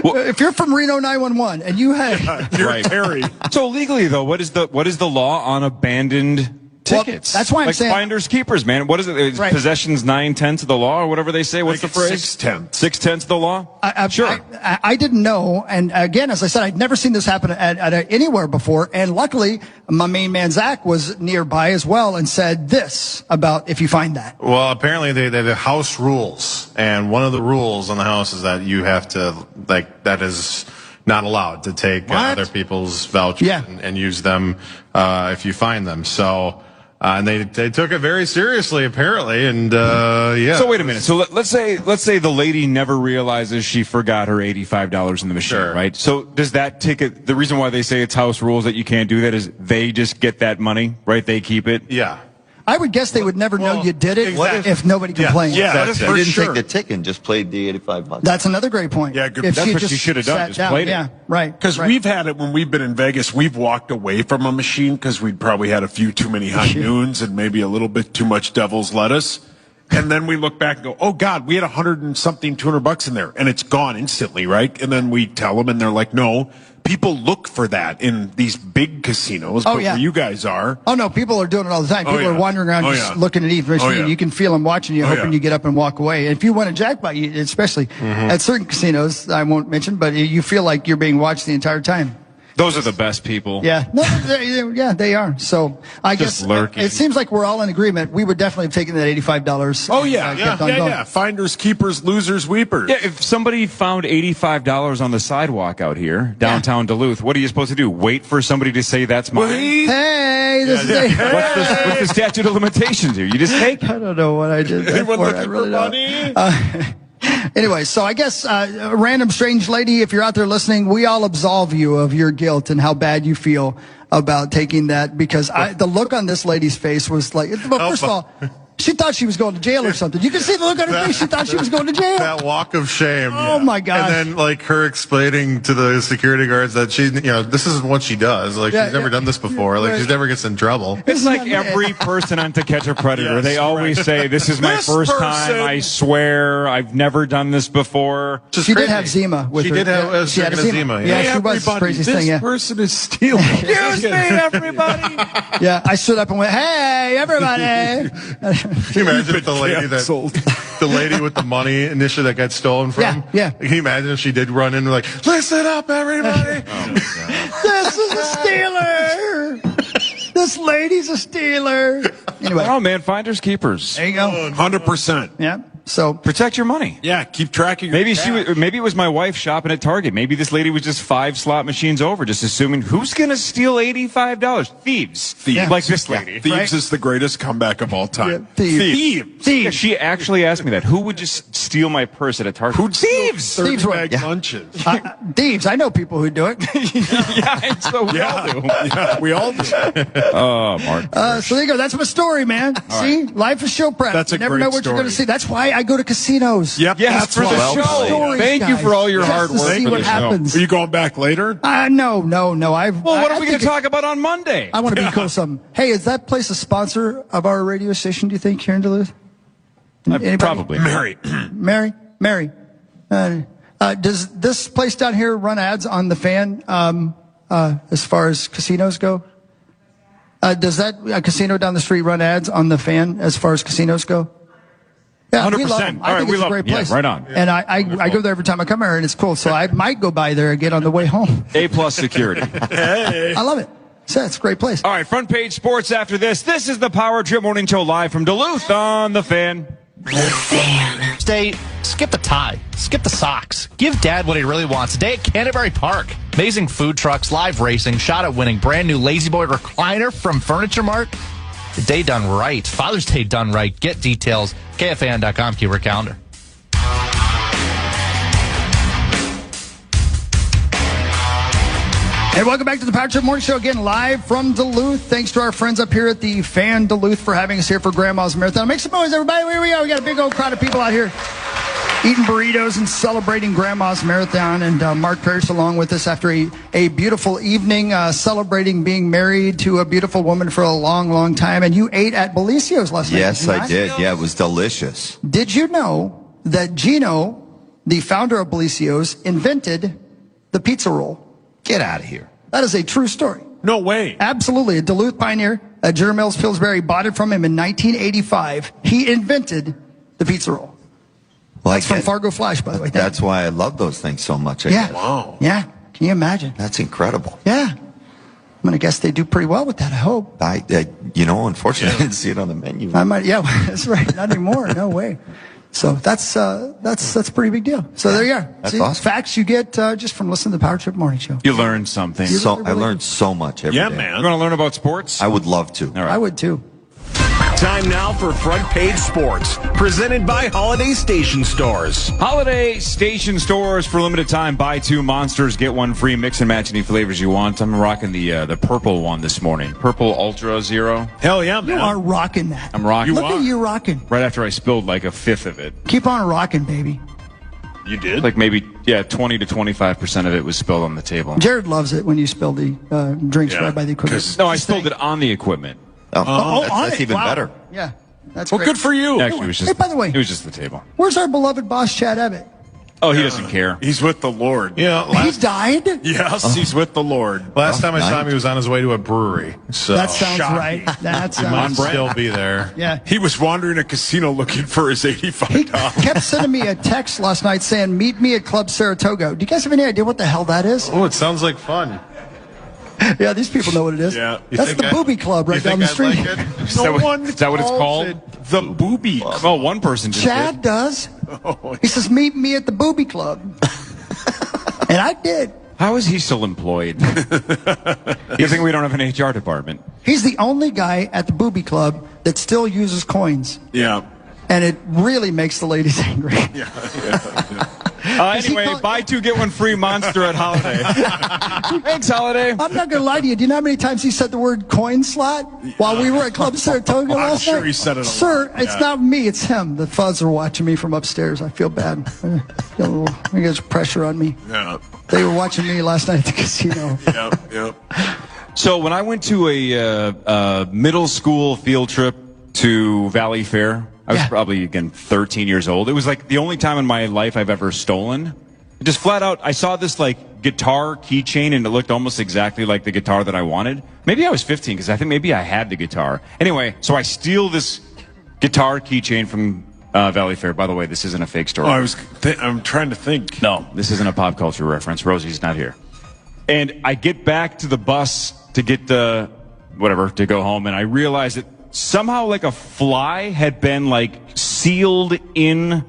Well, if you're from Reno 911 and you had, you're Terry. So legally though, what is the law on abandoned tickets? Well, that's why I'm saying finders keepers, man. What is it? It's possession's 9/10 of the law, or whatever they say. What's the phrase? 6/10. 6/10 of the law. Sure. I didn't know, and again, as I said, I'd never seen this happen at anywhere before. And luckily, my main man Zach was nearby as well, and said this about if you find that. Well, apparently they have house rules, and one of the rules on the house is that you have to that is not allowed to take other people's vouchers and use them if you find them. So. And they took it very seriously, apparently, and So wait a minute. So let's say the lady never realizes she forgot her $85 in the machine, right? So does that ticket? The reason why they say it's house rules that you can't do that is they just get that money, right? They keep it. Yeah. I would guess they would never know you did it if nobody complained. Yeah, you didn't take the ticket and just played the $85. That's another great point. Yeah, good. If That's what you should have done. Just played it. Yeah, right. Because we've had it when we've been in Vegas. We've walked away from a machine because we'd probably had a few too many high noons and maybe a little bit too much devil's lettuce. And then we look back and go, oh God, we had $100 and something, $200 in there, and it's gone instantly, right? And then we tell them, and they're like, no. People look for that in these big casinos, but where you guys are. Oh, no, people are doing it all the time. People are wandering around just looking at each machine. You can feel them watching you, hoping you get up and walk away. And if you win a jackpot, especially at certain casinos, I won't mention, but you feel like you're being watched the entire time. Those are the best people. Yeah, no, they are. So I Just guess lurking. it seems like we're all in agreement. We would definitely have taken that $85. Oh, yeah. Finders, keepers, losers, weepers. Yeah, if somebody found $85 on the sidewalk out here, downtown Duluth, what are you supposed to do? Wait for somebody to say that's mine? Hey, this is What's the statute of limitations here? You just take it. I don't know what I did. Anyone looking I really for don't. money? Anyway, so I guess, random strange lady, if you're out there listening, we all absolve you of your guilt and how bad you feel about taking that, because the look on this lady's face was like, well, first of all, she thought she was going to jail or something. You can see the look on her face. She thought she was going to jail. That walk of shame. Oh, my gosh. And then, like, her explaining to the security guards that this isn't what she does. Like, she's never done this before. Like, she never gets in trouble. It's like every person on To Catch a Predator. Yes, they always say, this is my first time. I swear. I've never done this before. She did have Zima with her. She did have she had a Zima. Yeah, she was the craziest thing, This person is stealing. Excuse me, everybody. Yeah, I stood up and went, hey, everybody. Can you imagine if the lady with the money initially that got stolen from? Yeah. Can you imagine if she did run in and like, listen up, everybody. This is a stealer. This lady's a stealer. Anyway. Oh, man, finders, keepers. There you go. 100%. Yeah. So protect your money. Yeah, keep track of your Maybe cash. maybe it was my wife shopping at Target. Maybe this lady was just 5 slot machines over, just assuming who's going to steal $85? Thieves. Like this lady. Thieves is the greatest comeback of all time. Yeah, thieves. Yeah, she actually asked me that. Who would just steal my purse at a Target? Who'd Thieves. 30-bag lunches. Thieves. I know people who do it. Yeah, so we all do. Yeah, we all do. Oh, Mark. So there you go. That's my story, man. See, life is show prep. That's a you never great know what you're going to story. see. That's why I go to casinos. Yep. Yes, that's for the why. show. Stories, Thank you guys. for all your Just hard to work see for what the show. happens. Are you going back later? No. Well, what are we going to talk about on Monday? I want to be cool. Something. Hey, is that place a sponsor of our radio station? Do you think here in Duluth? Anybody? Probably. Mary. Does this place down here run ads on the fan? As far as casinos go, does that casino down the street run ads on the fan? As far as casinos go. Yeah, 100%. we love them. All I right, think we it's love a great them. place. Yeah, right on. And I go there every time I come here, and it's cool. So I might go by there again on the way home. A+ security. Hey. I love it. So it's a great place. All right, front page sports after this. This is the Power Trip Morning Show live from Duluth on The Fan. Skip the tie. Skip the socks. Give Dad what he really wants. A day at Canterbury Park. Amazing food trucks, live racing, shot at winning, brand new Lazy Boy recliner from Furniture Mart. The day done right. Father's Day done right. Get details. KFAN.com. Keyword calendar. And welcome back to the Power Trip Morning Show again, live from Duluth. Thanks to our friends up here at the Fan Duluth for having us here for Grandma's Marathon. Make some noise, everybody. Here we go. We got a big old crowd of people out here eating burritos and celebrating Grandma's Marathon. And Mark Parrish along with us after a beautiful evening celebrating being married to a beautiful woman for a long, long time. And you ate at Belicio's last night. Yes, I did. Yeah, it was delicious. Did you know that Gino, the founder of Belicio's, invented the pizza roll? Get out of here. That is a true story. No way. Absolutely. A Duluth pioneer, Jerry Mills Pillsbury, bought it from him in 1985. He invented the pizza roll. Well, That's from Fargo Flash, by the way. That's why I love those things so much. I Yeah. guess. Wow. Yeah. Can you imagine? That's incredible. Yeah. I'm going to guess they do pretty well with that, I hope. Unfortunately, I didn't see it on the menu. I might, yeah, that's right. Not anymore. No way. So that's a pretty big deal. So there you are. That's See, awesome. Facts you get just from listening to the Power Trip Morning Show. You learned something. I learned so much every day. Yeah, man. You want to learn about sports? I would love to. All right. I would too. Time now for Front Page Sports, presented by Holiday Station Stores. Holiday Station Stores for limited time. Buy 2 Monsters, get 1 free. Mix and match any flavors you want. I'm rocking the purple one this morning. Purple Ultra Zero. Hell yeah, man. You are rocking that. I'm rocking. Look at you rocking. Right after I spilled like a fifth of it. Keep on rocking, baby. You did? Like maybe, 20 to 25% of it was spilled on the table. Jared loves it when you spill the drinks right by the equipment. No, I spilled it on the equipment. That's even Wow. better. Yeah, that's Well, great. good for you. Actually, it was just, Hey, by the way, it was just the table. where's our beloved boss, Chad Abbott? Oh, he doesn't care. He's with the Lord. Yeah, He died? Yes, he's with the Lord. last time I saw him, he was on his way to a brewery. So That sounds shocking. right. That he might sounds still be there. Yeah. He was wandering a casino looking for his He $85. kept sending me a text last night saying, meet me at Club Saratoga. Do you guys have any idea what the hell that is? Oh, it sounds like fun. Yeah, these people know what it is. Yeah. That's the Boobie Club right down the street. Is that what it's called? The Boobie Club. Well, one person just Chad did. does. He says, meet me at the Boobie Club. And I did. How is he still employed? You think we don't have an HR department? He's the only guy at the Boobie Club that still uses coins. Yeah. And it really makes the ladies angry. Anyway, buy two, get one free Monster at Holiday. Thanks, Holiday. I'm not going to lie to you. Do you know how many times he said the word coin slot while we were at Club Saratoga last night? I'm sure he said it a lot. Sir, it's not me, it's him. The fuzz are watching me from upstairs. I feel bad. There's pressure on me. Yeah. They were watching me last night at the casino. Yep. So when I went to a middle school field trip to Valley Fair, I was probably, again, 13 years old. It was like the only time in my life I've ever stolen. Just flat out, I saw this like guitar keychain and it looked almost exactly like the guitar that I wanted. Maybe I was 15 because I think maybe I had the guitar. Anyway, so I steal this guitar keychain from Valley Fair. By the way, this isn't a fake story. I'm trying to think. No, this isn't a pop culture reference. Rosie's not here. And I get back to the bus to get to go home, and I realize that somehow like a fly had been like sealed in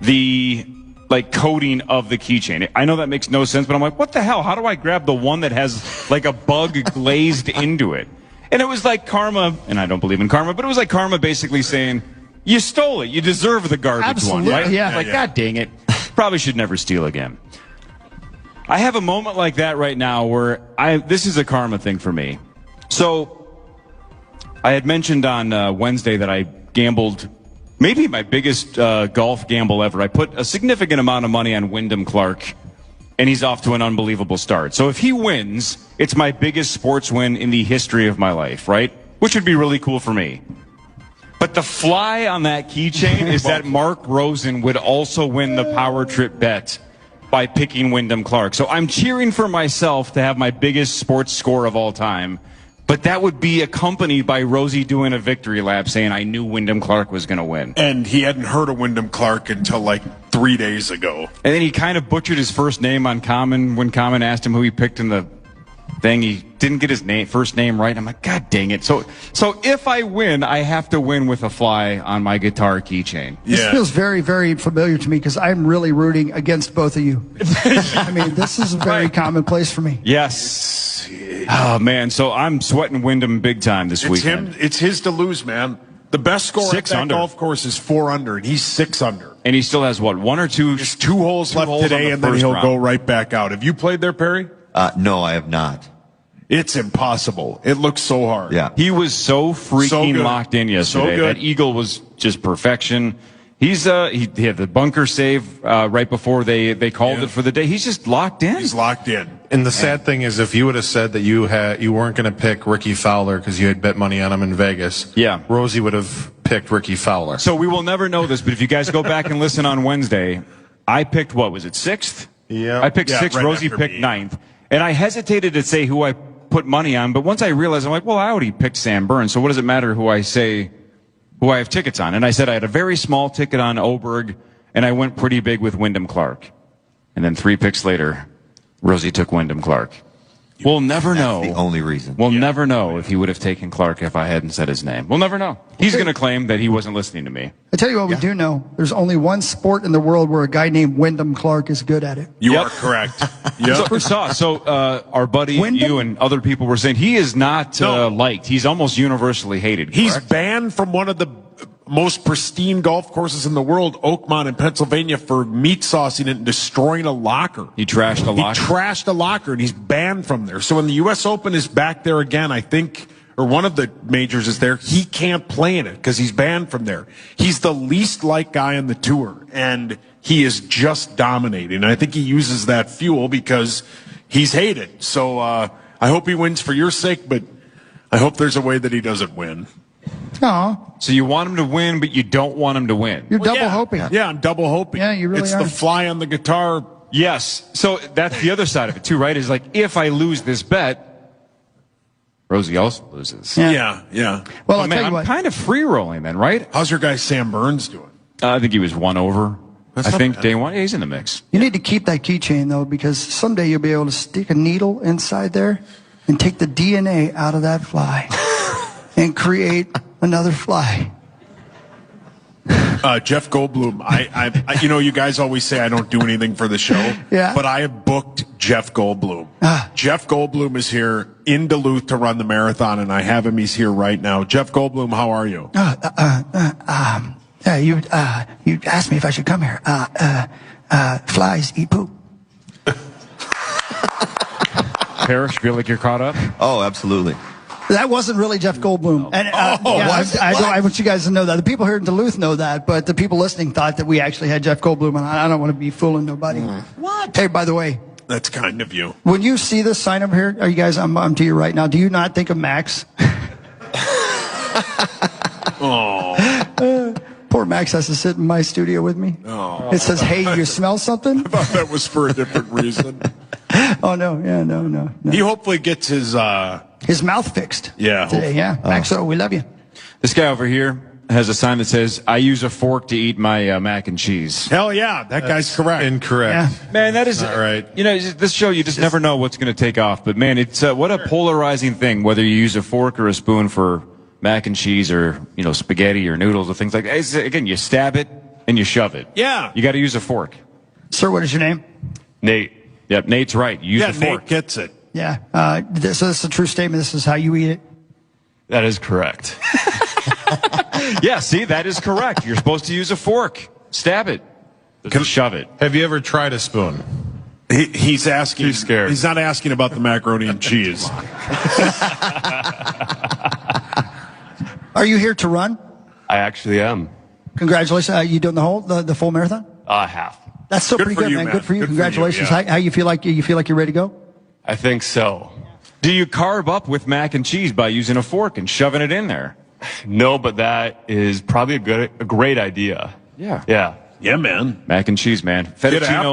the like coating of the keychain. I know that makes no sense, but I'm like, what the hell? How do I grab the one that has like a bug glazed into it? And it was like karma, and I don't believe in karma, but it was like karma basically saying, you stole it. You deserve the garbage one, right? Yeah. Like, God dang it. Probably should never steal again. I have a moment like that right now where this is a karma thing for me. So I had mentioned on Wednesday that I gambled maybe my biggest golf gamble ever. I put a significant amount of money on Wyndham Clark, and he's off to an unbelievable start. So if he wins, it's my biggest sports win in the history of my life, right? Which would be really cool for me. But the fly on that keychain is that Mark Rosen would also win the Power Trip bet by picking Wyndham Clark. So I'm cheering for myself to have my biggest sports score of all time. But that would be accompanied by Rosie doing a victory lap saying, I knew Wyndham Clark was going to win. And he hadn't heard of Wyndham Clark until like 3 days ago. And then he kind of butchered his first name on Common when Common asked him who he picked in the thing. He didn't get his first name right. I'm like, God dang it. So if I win, I have to win with a fly on my guitar keychain. This feels very, very familiar to me because I'm really rooting against both of you. I mean, this is a very commonplace for me. Yes. Oh, man. So I'm sweating Wyndham big time this weekend. It's his to lose, man. The best score at that golf course is 4 under, and he's 6 under. And he still has, what, one or two? Just 2 holes left today, and then he'll go right back out. Have you played there, Perry? No, I have not. It's impossible. It looks so hard. Yeah. He was so freaking locked in yesterday. So good. That eagle was just perfection. He had the bunker save right before they called it for the day. He's just locked in. He's locked in. And the sad thing is, if you would have said that you weren't going to pick Ricky Fowler because you had bet money on him in Vegas, Rosie would have picked Ricky Fowler. So we will never know this, but if you guys go back and listen on Wednesday, I picked, what was it, 6th? Yeah. I picked 6th, right Rosie picked 9th. And I hesitated to say who I put money on, but once I realized, I'm like, well, I already picked Sam Burns, so what does it matter who I have tickets on? And I said I had a very small ticket on Oberg, and I went pretty big with Wyndham Clark. And then 3 picks later, Rosie took Wyndham Clark. We'll never know. That's the only reason. We'll never know if he would have taken Clark if I hadn't said his name. We'll never know. He's going to claim that he wasn't listening to me. I tell you what we do know. There's only one sport in the world where a guy named Wyndham Clark is good at it. You are correct. So our buddy, Wyndham? you and other people were saying he is not liked. He's almost universally hated. He's correct? banned from one of the most pristine golf courses in the world, Oakmont in Pennsylvania, for meat saucing it and destroying a locker. He trashed a locker? He trashed a locker, and he's banned from there. So when the U.S. Open is back there again, I think, or one of the majors is there, he can't play in it because he's banned from there. He's the least liked guy on the tour, and he is just dominating. And I think he uses that fuel because he's hated. So I hope he wins for your sake, but I hope there's a way that he doesn't win. Aw. So you want him to win, but you don't want him to win. You're double hoping. Yeah, I'm double hoping. Yeah, you really It's are. the fly on the guitar. Yes. So that's the other side of it too, right? Is like, if I lose this bet, Rosie also loses. Yeah. Well, I'll man, tell you I'm what. kind of free rolling then, right? How's your guy Sam Burns doing? I think he was 1 over. That's I not think bad. day 1. Yeah, he's in the mix. You need to keep that keychain, though, because someday you'll be able to stick a needle inside there and take the DNA out of that fly and create another fly. Jeff Goldblum. I you guys always say I don't do anything for the show. Yeah. But I have booked Jeff Goldblum. Jeff Goldblum is here in Duluth to run the marathon, and I have him. He's here right now. Jeff Goldblum, how are you? You asked me if I should come here. Flies eat poop. Parrish, feel like you're caught up? Oh, absolutely. That wasn't really Jeff Goldblum. And I want you guys to know that. The people here in Duluth know that, but the people listening thought that we actually had Jeff Goldblum, and I don't want to be fooling nobody. What? Hey, by the way. That's kind of you. When you see this sign over here, are you guys, I'm to you right now, do you not think of Max? Poor Max has to sit in my studio with me. Oh. It says, hey, you smell something? I thought that was for a different reason. Oh, no. Yeah, no. He hopefully gets his mouth fixed. Yeah. Today, yeah. Maxo, we love you. This guy over here has a sign that says, I use a fork to eat my mac and cheese. Hell yeah, that guy's correct. Incorrect. Yeah. Man, that is not right. This show, you just never know what's going to take off. But man, it's what a polarizing thing, whether you use a fork or a spoon for mac and cheese or, spaghetti or noodles or things like that. Again, you stab it and you shove it. Yeah. You got to use a fork. Sir, what is your name? Nate. Yep, Nate's right. You use a fork. Nate gets it. Yeah. So this is a true statement. This is how you eat it? That is correct. Yeah, see, that is correct. You're supposed to use a fork. Stab it. Shove it. Have you ever tried a spoon? He's asking. Too scared. He's not asking about the macaroni and cheese. Are you here to run? I actually am. Congratulations. You doing the full marathon? Half. That's still Good pretty for good, you, man. man. Good for you. Good for you, Congratulations. yeah. How you feel like you're ready to go? I think so. Do you carve up with mac and cheese by using a fork and shoving it in there? No, but that is probably a great idea. Yeah. Yeah. Yeah, man. Mac and cheese, man. Fettuccine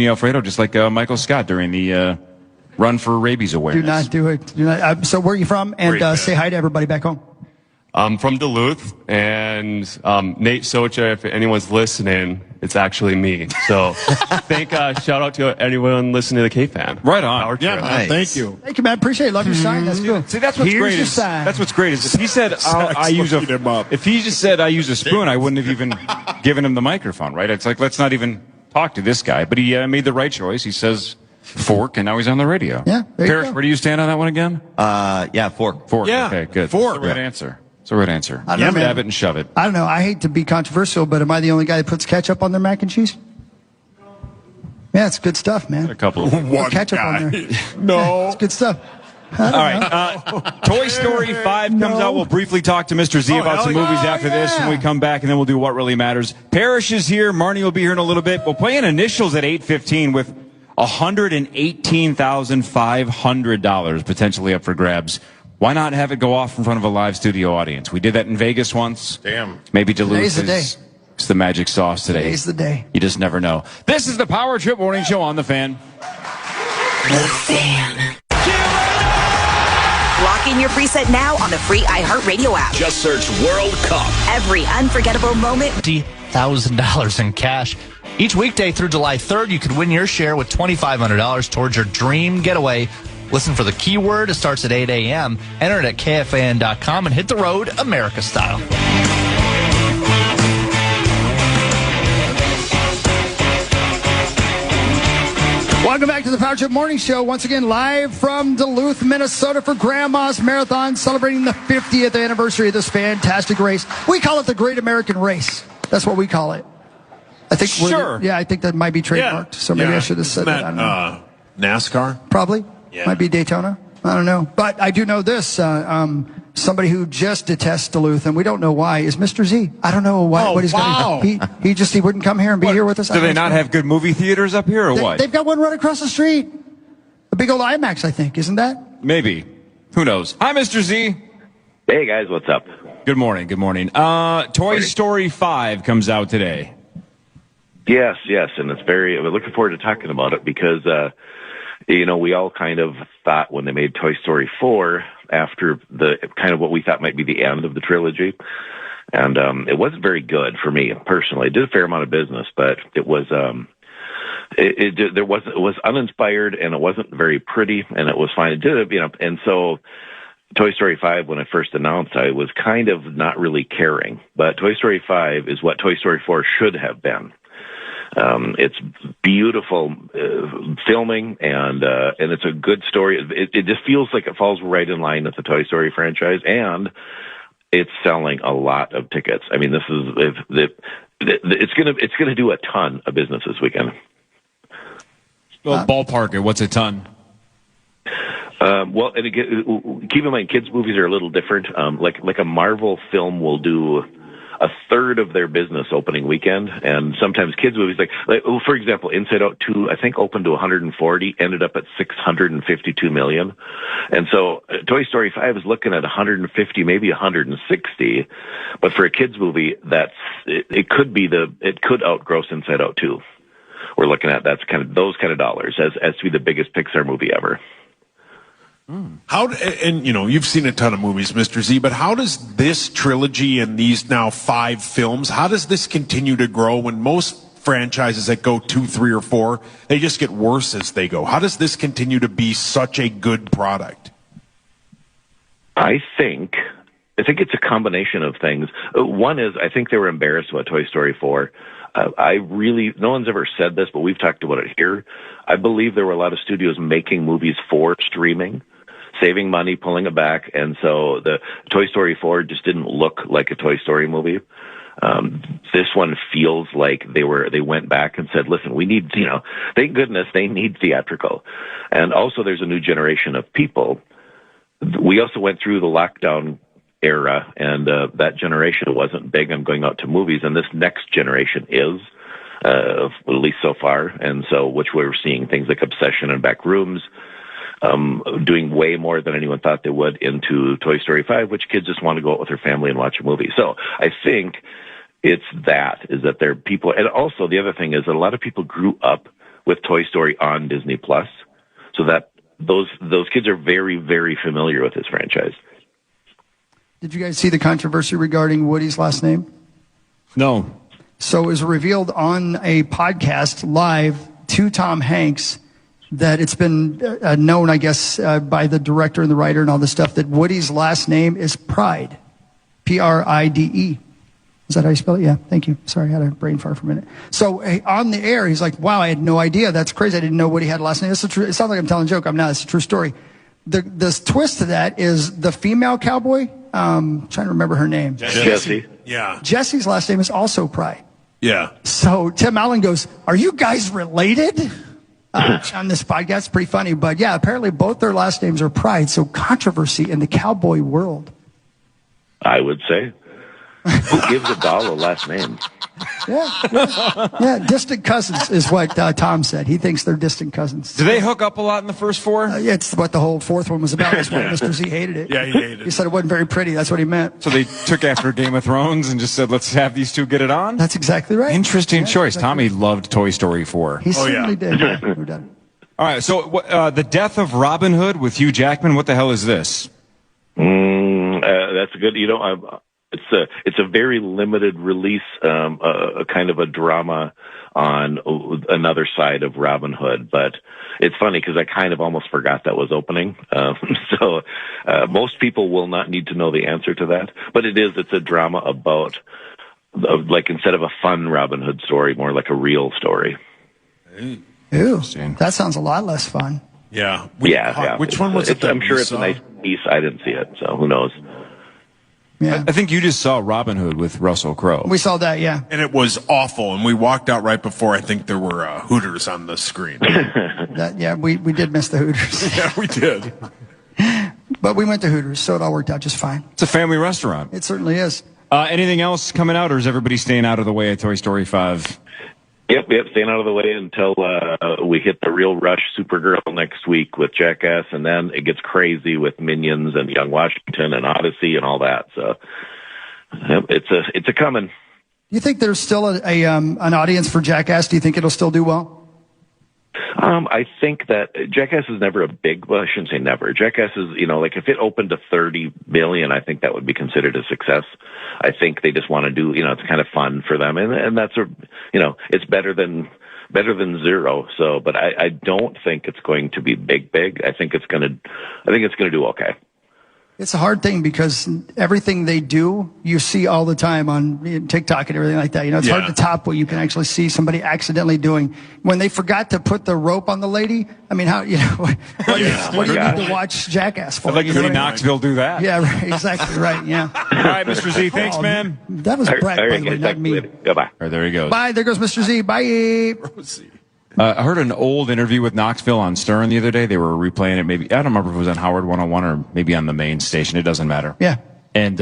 Alfredo, just like Michael Scott during the run for rabies awareness. Do not do it. Do not. So where are you from? And say hi to everybody back home. I'm from Duluth, and Nate Socha, if anyone's listening, it's actually me. So shout out to anyone listening to the KFAN. Right on. Power Yeah, trip. man. Thank you. Thank you, man. Appreciate it. Love your sign. That's good. See, that's what's Here's great. your sign. That's what's great is if he said I use looking him up. if he just said I use a spoon, I wouldn't have even given him the microphone, right? It's like let's not even talk to this guy. But he made the right choice. He says fork, and now he's on the radio. Yeah, there you Parrish, go. where do you stand on that one again? Yeah, fork. Fork. Yeah, Okay, good. fork. That's the right answer. It's the right answer. I don't know, man. Stab it and shove it. I don't know. I hate to be controversial, but am I the only guy that puts ketchup on their mac and cheese? Yeah, it's good stuff, man. A couple of One ketchup guy. on there. No. It's good stuff. All right. Toy Story 5 comes out. We'll briefly talk to Mr. Z about some movies after this when we come back, and then we'll do What Really Matters. Parrish is here. Marnie will be here in a little bit. We'll play in initials at 8:15 with $118,500 potentially up for grabs. Why not have it go off in front of a live studio audience? We did that in Vegas once. Damn. Maybe Duluth Today's the day. It's the magic sauce today. Today's the day. You just never know. This is the Power Trip Morning Show on The Fan. The Fan. Lock in your preset now on the free iHeartRadio app. Just search World Cup. Every unforgettable moment. $50,000 in cash. Each weekday through July 3rd, you could win your share with $2,500 towards your dream getaway. Listen for the keyword. It starts at 8 a.m. Enter it at KFAN.com and hit the road America style. Welcome back to the Power Trip Morning Show. Once again, live from Duluth, Minnesota for Grandma's Marathon, celebrating the 50th anniversary of this fantastic race. We call it the Great American Race. That's what we call it. I think. Sure. I think that might be trademarked. So maybe I should have said that. I don't know. NASCAR? Probably. Yeah. Might be Daytona. I don't know. But I do know this. Somebody who just detests Duluth, and we don't know why, is Mr. Z. I don't know why. What he's wow. going to do. He wouldn't come here and be here with us. Do they not have good movie theaters up here or what? They've got one right across the street. A big old IMAX, I think. Isn't that? Maybe. Who knows? Hi, Mr. Z. Hey, guys. What's up? Good morning. Good morning. Toy Story 5 comes out today. Yes. And we're looking forward to talking about it because, we all kind of thought when they made Toy Story 4 after the kind of what we thought might be the end of the trilogy. And it wasn't very good for me personally. It did a fair amount of business, but it was it was uninspired, and it wasn't very pretty, and it was fine. It did, and so Toy Story 5, when I first announced, I was kind of not really caring. But Toy Story 5 is what Toy Story 4 should have been. It's beautiful filming, and it's a good story. It just feels like it falls right in line with the Toy Story franchise, and it's selling a lot of tickets. I mean, it's gonna do a ton of business this weekend. Well, ballpark it. What's a ton? Well, and again, keep in mind, kids' movies are a little different. Like a Marvel film will do a third of their business opening weekend, and sometimes kids' movies, for example, Inside Out 2, I think opened to 140, ended up at 652 million, and so Toy Story 5 is looking at 150, maybe 160, but for a kids' movie, it could outgross Inside Out 2. We're looking at those kind of dollars as to be the biggest Pixar movie ever. And you've seen a ton of movies, Mr. Z, but how does this trilogy and these now 5 films, how does this continue to grow when most franchises that go 2, 3, or 4, they just get worse as they go? How does this continue to be such a good product? I think it's a combination of things. One is, I think they were embarrassed about Toy Story 4. No one's ever said this, but we've talked about it here. I believe there were a lot of studios making movies for streaming, saving money, pulling it back, and so the Toy Story 4 just didn't look like a Toy Story movie. This one feels like they went back and said, listen, we need, thank goodness they need theatrical. And also there's a new generation of people. We also went through the lockdown era, and that generation wasn't big on going out to movies, and this next generation is, at least so far, and so which we're seeing things like Obsession and Back Rooms, doing way more than anyone thought they would into Toy Story 5, which kids just want to go out with their family and watch a movie. So I think is that there are people, and also the other thing is that a lot of people grew up with Toy Story on Disney Plus, so that those kids are very, very familiar with this franchise. Did you guys see the controversy regarding Woody's last name? No. So it was revealed on a podcast live to Tom Hanks that it's been known, I guess, by the director and the writer and all this stuff, that Woody's last name is Pride. Pride. Is that how you spell it? Yeah, thank you. Sorry, I had a brain fart for a minute. So on the air, he's like, wow, I had no idea. That's crazy. I didn't know Woody had a last name. It sounds like I'm telling a joke. I'm not. It's a true story. The twist to that is the female cowboy, trying to remember her name. Jessie. Yeah. Jessie's last name is also Pride. Yeah. So Tim Allen goes, are you guys related? On this podcast, it's pretty funny. But yeah, apparently both their last names are Pride. So controversy in the cowboy world. I would say. Who gives a doll a last name? Yeah, distant cousins is what Tom said. He thinks they're distant cousins. Do they hook up a lot in the first 4? It's what the whole fourth one was about. That's why Mr. Z hated it. Yeah, he hated it. He said it wasn't very pretty. That's what he meant. So they took after Game of Thrones and just said, let's have these two get it on? That's exactly right. Interesting choice. Tommy loved Toy Story 4. He certainly did. Yeah, we're done. All right, so the death of Robin Hood with Hugh Jackman, what the hell is this? That's a good, it's a very limited release, a kind of a drama on another side of Robin Hood. But it's funny because I kind of almost forgot that was opening. So most people will not need to know the answer to that. But it's a drama about, instead of a fun Robin Hood story, more like a real story. Ooh, that sounds a lot less fun. Yeah. Which one was it? I'm sure it's a nice piece. I didn't see it, so who knows? Yeah. I think you just saw Robin Hood with Russell Crowe. We saw that, yeah. And it was awful, and we walked out right before I think there were Hooters on the screen. We did miss the Hooters. Yeah, we did. But we went to Hooters, so it all worked out just fine. It's a family restaurant. It certainly is. Anything else coming out, or is everybody staying out of the way at Toy Story 5? Yep, staying out of the way until we hit the real rush Supergirl next week with Jackass, and then it gets crazy with Minions and Young Washington and Odyssey and all that. So it's a coming. You think there's still an audience for Jackass? Do you think it'll still do well? I think that Jackass is never a big, well, I shouldn't say never. Jackass is, if it opened to 30 million, I think that would be considered a success. I think they just want to do, it's kind of fun for them. And that's it's better than better than zero. So, but I don't think it's going to be big. I think it's going to do okay. It's a hard thing because everything they do, you see all the time on TikTok and everything like that. It's hard to top what you can actually see somebody accidentally doing. When they forgot to put the rope on the lady, I mean, how, what do you need to watch Jackass for? I'd like to see Knoxville do that. Yeah, right, exactly, right, yeah. All right, Mr. Z, thanks, man. That was Brett, by the way, not me. Goodbye. All right, there he goes. Bye, there goes Mr. Z. Bye. I heard an old interview with Knoxville on Stern the other day. They were replaying it. Maybe I don't remember if it was on Howard 101 or maybe on the main station. It doesn't matter. Yeah. And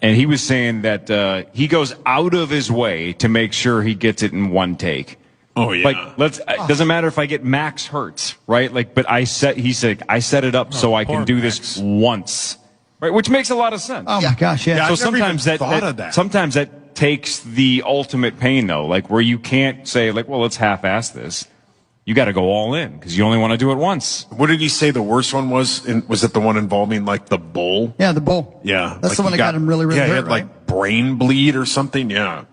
he was saying that he goes out of his way to make sure he gets it in one take. Oh yeah. Like it doesn't matter if I get max hertz, right? Like, but he said I set it up so I can do this once, right? Which makes a lot of sense. Oh my gosh, yeah. So sometimes that takes the ultimate pain, though, like where you can't say, like, well, let's half-ass this. You got to go all in because you only want to do it once. What did he say the worst one was? Was it the one involving like the bull? Yeah, the bull. Yeah, that's the one that got him really hurt. Yeah, he had right? like brain bleed or something. Yeah.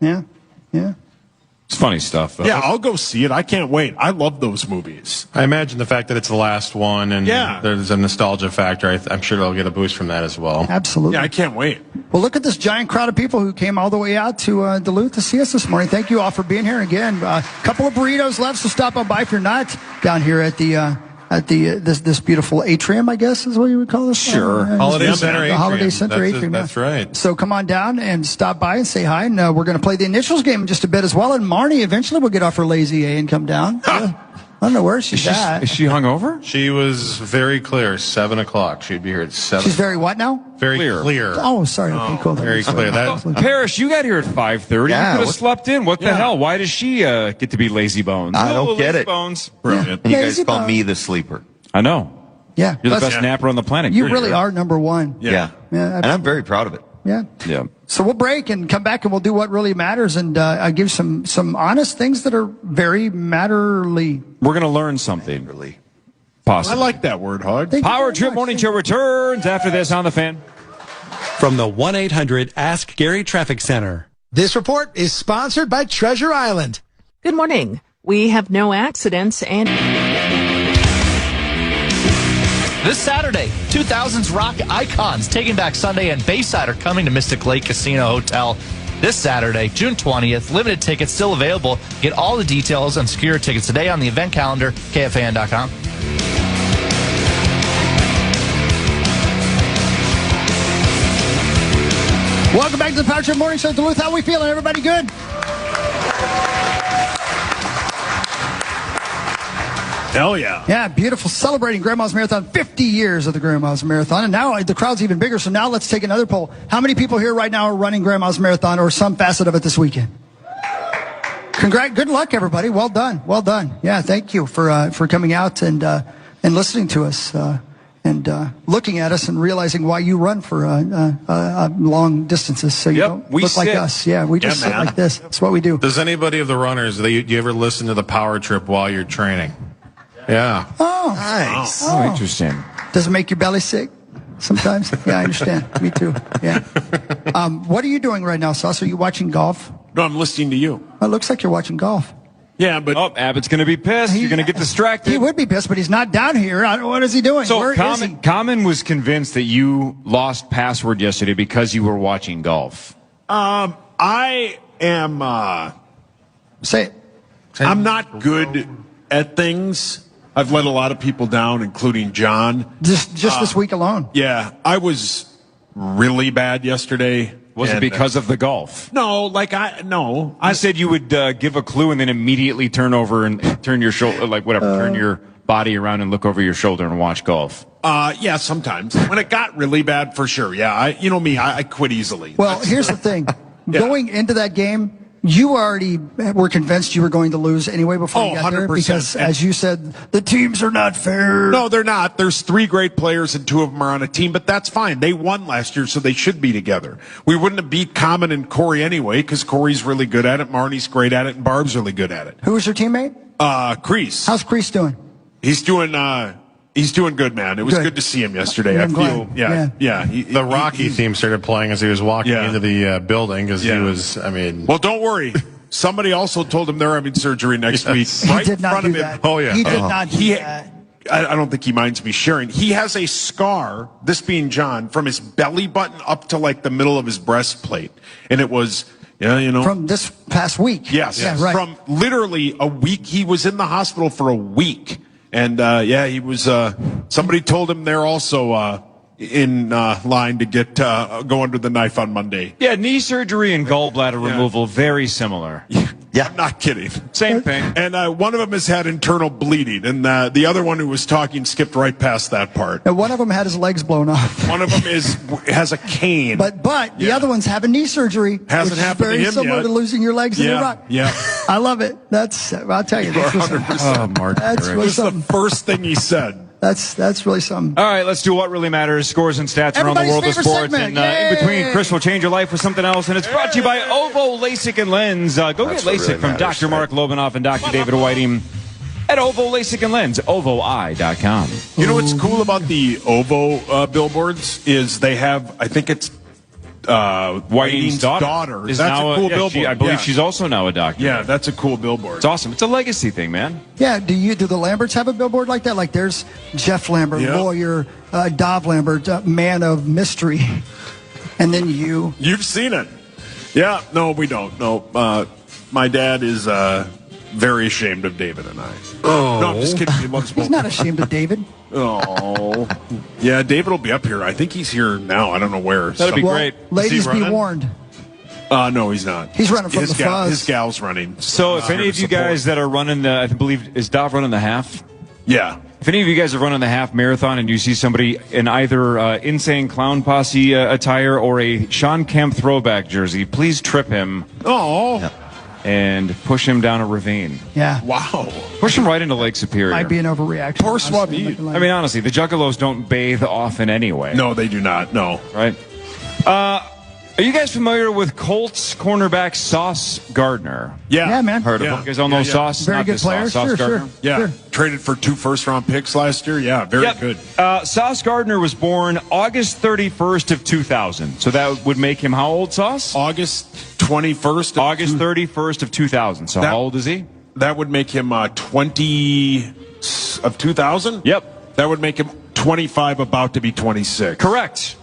It's funny stuff, though. Yeah, I'll go see it. I can't wait. I love those movies. I imagine the fact that it's the last one and there's a nostalgia factor. I'm sure they'll get a boost from that as well. Absolutely. Yeah, I can't wait. Well, look at this giant crowd of people who came all the way out to Duluth to see us this morning. Thank you all for being here. Again, a couple of burritos left, so stop on by if you're not down here at the this beautiful atrium, I guess is what you would call this. Sure. Holiday Center the Atrium. Holiday Center Atrium. That's right. So come on down and stop by and say hi. And we're going to play the initials game in just a bit as well. And Marnie eventually will get off her lazy A and come down. I don't know where she's at. Is she hungover? She was very clear. 7 o'clock. She'd be here at 7. She's very what now? Very clear. Oh, sorry. Okay, cool. Very clear. Parrish, you got here at 5:30. Yeah, you could have slept in. What the hell? Why does she get to be lazy bones? I don't get it. Bones. Brilliant. And you guys call me the sleeper. I know. Yeah. You're the best napper on the planet. You really are number one. Yeah. And I'm very proud of it. Yeah. So we'll break and come back and we'll do what really matters and give some honest things that are very matterly. We're going to learn something. Possibly. I like that word, Hog. Power Trip Morning Show returns after this on the Fan. From the 1-800-ASK Gary Traffic Center. This report is sponsored by Treasure Island. Good morning. We have no accidents and... This Saturday, 2000s rock icons Taking Back Sunday and Bayside are coming to Mystic Lake Casino Hotel this Saturday, June 20th. Limited tickets still available. Get all the details and secure tickets today on the event calendar, KFAN.com. Welcome back to the Power Trip Morning Show. Duluth, how are we feeling? Everybody good? Hell yeah. Yeah, beautiful. Celebrating Grandma's Marathon, 50 years of the Grandma's Marathon. And now the crowd's even bigger. So now let's take another poll. How many people here right now are running Grandma's Marathon or some facet of it this weekend? Good luck, everybody. Well done. Well done. Yeah, thank you for coming out and listening to us and looking at us and realizing why you run for long distances. So you don't look like us. Yeah, we just sit like this. That's what we do. Does anybody of the runners, do you ever listen to the Power Trip while you're training? Yeah. Oh, nice. Oh, interesting. Does it make your belly sick sometimes? Yeah, I understand. Me too. Yeah. What are you doing right now, Sauce? Are you watching golf? No, I'm listening to you. It looks like you're watching golf. Yeah, but Abbott's going to be pissed. You're going to get distracted. He would be pissed, but he's not down here. What is he doing? So Where is he? Common was convinced that you lost password yesterday because you were watching golf. I am. Say it. I'm not good at things. I've let a lot of people down, including John. Just this week alone. Yeah, I was really bad yesterday. Was it because of the golf? No, I said you would give a clue and then immediately turn over and turn your shoulder, turn your body around and look over your shoulder and watch golf. Yeah, sometimes. When it got really bad, for sure. Yeah, you know me, I quit easily. Well, here's the thing. Going into that game, you already were convinced you were going to lose anyway before you got 100%. there because, as you said, the teams are not fair. No, they're not. There's 3 great players and 2 of them are on a team, but that's fine. They won last year, so they should be together. We wouldn't have beat Common and Corey anyway because Corey's really good at it, Marnie's great at it, and Barb's really good at it. Who was your teammate? Crease. How's Crease doing? He's doing good, man. It was good to see him yesterday. Yeah, I feel, yeah. The Rocky theme started playing as he was walking into the building because he was, Well, don't worry. Somebody also told him they're having surgery next week. He did not do that. Oh, yeah. He did not do that. I don't think he minds me sharing. He has a scar, this being John, from his belly button up to like the middle of his breastplate. And it was, from this past week. Yes. Yeah, right. From literally a week. He was in the hospital for a week. And, he was, somebody told him they're also, in line to get go under the knife on Monday. Yeah, knee surgery and gallbladder removal, very similar. Yeah, I'm not kidding. Same thing. And one of them has had internal bleeding, and the other one who was talking skipped right past that part. And one of them had his legs blown off. One of them has a cane. But the other one's having knee surgery. Hasn't happened to him very similar yet. to losing your legs in Iraq. Yeah. I love it. I'll tell you. Mark. That's really was the something. first thing he said. That's really something. All right, let's do what really matters. Scores and stats around the Everybody's world of favorite sports. segment. And in between, Chris will change your life with something else. And it's brought to you by Ovo LASIK and Lens. Go get LASIK from Dr. Mark Lobanoff and Dr. David Whiting at Ovo LASIK and Lens, ovoi.com. You know what's cool about the Ovo billboards is they have, I think it's Whiting's daughter. Is That's now a cool billboard. I believe she's also now a doctor. Yeah, that's a cool billboard. It's awesome. It's a legacy thing, man. Yeah, do the Lamberts have a billboard like that? Like there's Jeff Lambert, lawyer, Dov Lambert, man of mystery, and then you. You've seen it. Yeah, no, we don't. No, my dad is very ashamed of David and I. Oh. No, I'm just kidding. He loves both. He's not ashamed of David. Oh. Yeah, David will be up here. I think he's here now. I don't know where. That'd be great. Ladies, be warned. No, he's not. He's running from the fuzz. His gal's running. So if any of you guys that are running I believe, is Dov running the half? Yeah. If any of you guys are running the half marathon and you see somebody in either Insane Clown Posse attire or a Sean Kemp throwback jersey, please trip him. Oh. Yeah. And push him down a ravine. Yeah. Wow. Push him right into Lake Superior. Might be an overreaction. Poor Swabby. I mean, honestly, the Juggalos don't bathe often anyway. No, they do not. No. Right? Are you guys familiar with Colts cornerback Sauce Gardner? Yeah, man. Heard of him? You guys all know Sauce? Very Not good this player. Sauce Gardner? Sure. Yeah. Sure. Traded for 2 first-round picks last year. Yeah, very good. Sauce Gardner was born August 31st of 2000. So that would make him how old, Sauce? August 21st. August 31st of 2000. So how old is he? That would make him 20 of 2000? Yep. That would make him 25, about to be 26. Correct.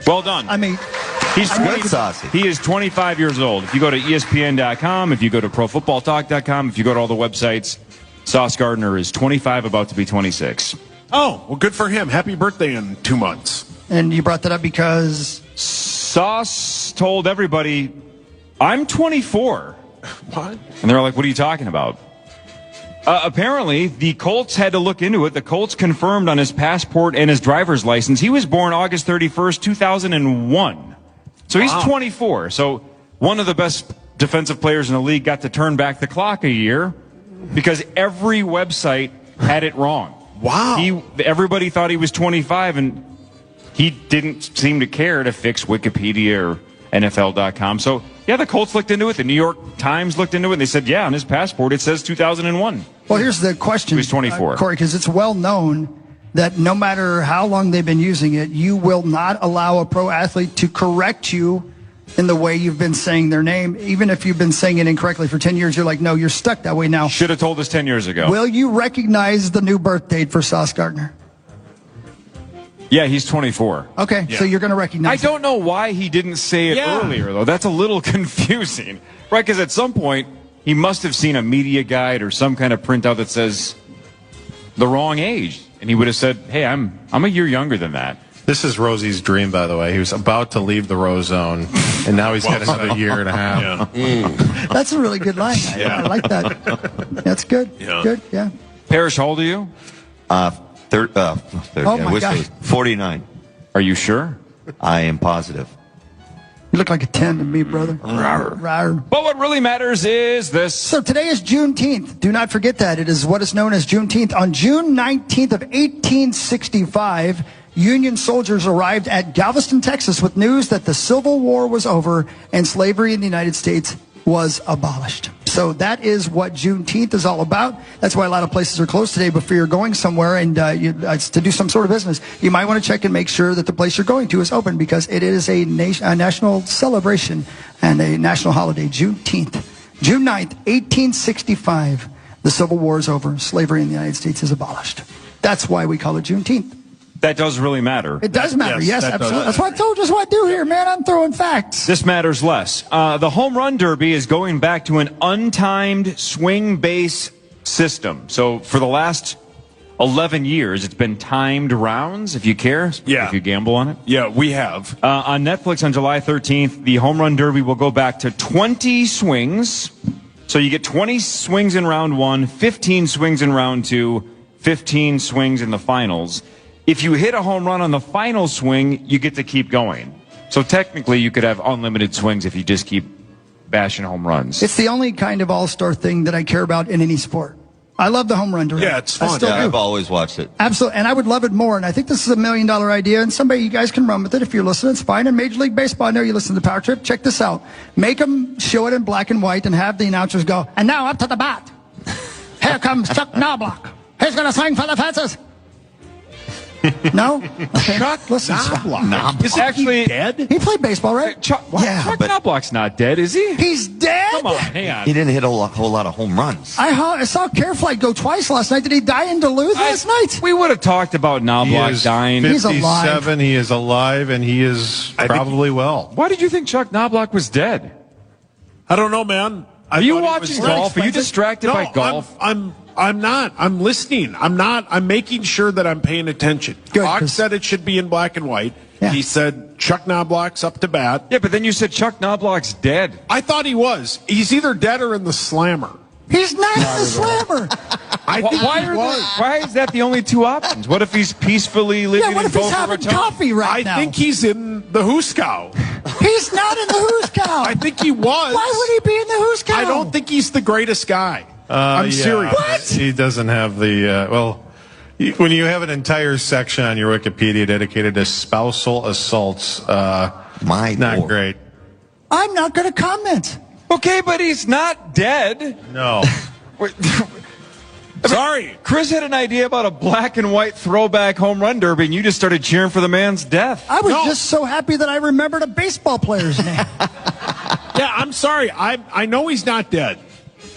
Well done. I mean, he's good, Saucy. He is 25 years old. If you go to ESPN.com, if you go to ProFootballTalk.com, if you go to all the websites, Sauce Gardner is 25, about to be 26. Oh, well, good for him. Happy birthday in 2 months. and you brought that up because Sauce told everybody, I'm 24. What? And they're like, what are you talking about? Apparently, the Colts had to look into it. The Colts confirmed on his passport and his driver's license. He was born August 31st, 2001. So he's 24. So one of the best defensive players in the league got to turn back the clock a year because every website had it wrong. Wow. Everybody thought he was 25, and he didn't seem to care to fix Wikipedia or NFL.com. So, yeah, the Colts looked into it. The New York Times looked into it, and they said, yeah, on his passport it says 2001. Well, here's the question. He was 24. Corey, because it's well known that no matter how long they've been using it, you will not allow a pro athlete to correct you in the way you've been saying their name. Even if you've been saying it incorrectly for 10 years, you're like, no, you're stuck that way now. Should have told us 10 years ago. Will you recognize the new birth date for Sauce Gardner? Yeah, he's 24. Okay, so you're going to recognize I don't know why he didn't say it earlier, though. That's a little confusing. Right, because at some point, he must have seen a media guide or some kind of printout that says the wrong age. And he would have said, hey, I'm a year younger than that. This is Rosie's dream, by the way. He was about to leave the Rose Zone, and now he's got another year and a half. Yeah. That's a really good line. I like that. That's good. Yeah. Good, yeah. Parrish, how old are you? 30, Oh, my God. 49. Are you sure? I am positive. You look like a 10 to me, brother. Rawr. But what really matters is this. So today is Juneteenth. Do not forget that. It is what is known as Juneteenth. On June 19th of 1865, Union soldiers arrived at Galveston, Texas with news that the Civil War was over and slavery in the United States was abolished. So that is what Juneteenth is all about. That's why a lot of places are closed today. But if you're going somewhere and to do some sort of business, you might want to check and make sure that the place you're going to is open because it is a national celebration and a national holiday, Juneteenth. June 9th, 1865. The Civil War is over. Slavery in the United States is abolished. That's why we call it Juneteenth. That does really matter. It does matter. Yes, that absolutely. does. That's what I told you. That's what I do here, man. I'm throwing facts. This matters less. The Home Run Derby is going back to an untimed swing base system. So for the last 11 years, it's been timed rounds, if you care. Yeah. If you gamble on it. Yeah, we have. On Netflix on July 13th, the Home Run Derby will go back to 20 swings. So you get 20 swings in round 1, 15 swings in round 2, 15 swings in the finals. If you hit a home run on the final swing, you get to keep going. So technically, you could have unlimited swings if you just keep bashing home runs. It's the only kind of all-star thing that I care about in any sport. I love the home run derby. Yeah, it's fun. I still do. I've always watched it. Absolutely, and I would love it more. And I think this is $1 million idea, and somebody, you guys can run with it if you're listening. It's fine. In Major League Baseball, I know you listen to the Power Trip. Check this out. Make them show it in black and white and have the announcers go, and now up to the bat. Here comes Chuck Knobloch. He's going to swing for the fences. No? Okay. Chuck Listen, Knobloch. Is actually dead? he played baseball, right? Chuck Yeah, Knobloch's not dead, is he? He's dead? Come on, hang on. He didn't hit a whole lot of home runs. I saw Careflight go twice last night. Did he die in Duluth last night? We would have talked about He Knobloch is dying. 57. He is alive, and he is probably well. Why did you think Chuck Knobloch was dead? I don't know, man. Are you watching golf? Are you distracted by golf? I'm not. I'm listening. I'm making sure that I'm paying attention. Good, Hawk said it should be in black and white. Yeah. He said Chuck Knobloch's up to bat. Yeah, but then you said Chuck Knobloch's dead. I thought he was. He's either dead or in the slammer. He's not in the slammer. I think he was. Why is that the only two options? What if he's peacefully living Yeah, what in if he's Boca having Raton? coffee right now? I think he's in the Hooskow. He's not in the Hooskow. I think he was. Why would he be in the Hooskow? I don't think he's the greatest guy. I'm serious. What? He doesn't have the, when you have an entire section on your Wikipedia dedicated to spousal assaults, not great. I'm not going to comment. Okay, but he's not dead. No. Sorry. Chris had an idea about a black and white throwback home run derby, and you just started cheering for the man's death. I was just so happy that I remembered a baseball player's name. Yeah, I'm sorry. I know he's not dead.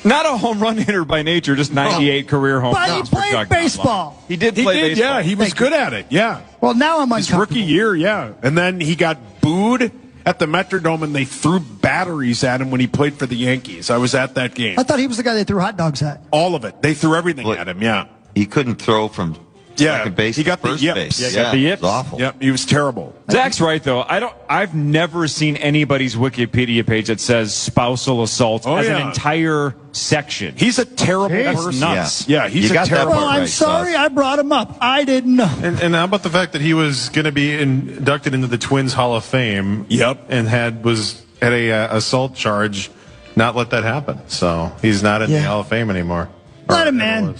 Not a home run hitter by nature, just 98 career home But runs. he played baseball. He did play baseball. Yeah, he was good at it. Yeah. Well, now I'm His uncomfortable. rookie year, yeah. And then he got booed at the Metrodome, and they threw batteries at him when he played for the Yankees. I was at that game. I thought he was the guy they threw hot dogs at. All of it. They threw everything at him, yeah. He couldn't throw from second base he got to the first yips. base. Yeah, Yeah, he got the it yips. was awful. Yep, he was terrible. Zach's right, though. I've never seen anybody's Wikipedia page that says spousal assault as an entire section. He's a terrible person. Nuts. Yeah, he's a terrible Well, I'm sorry I brought him up. I didn't know. And how about the fact that he was going to be inducted into the Twins Hall of Fame? Yep. And had a assault charge, not let that happen. So he's not in the Hall of Fame anymore. Let him in.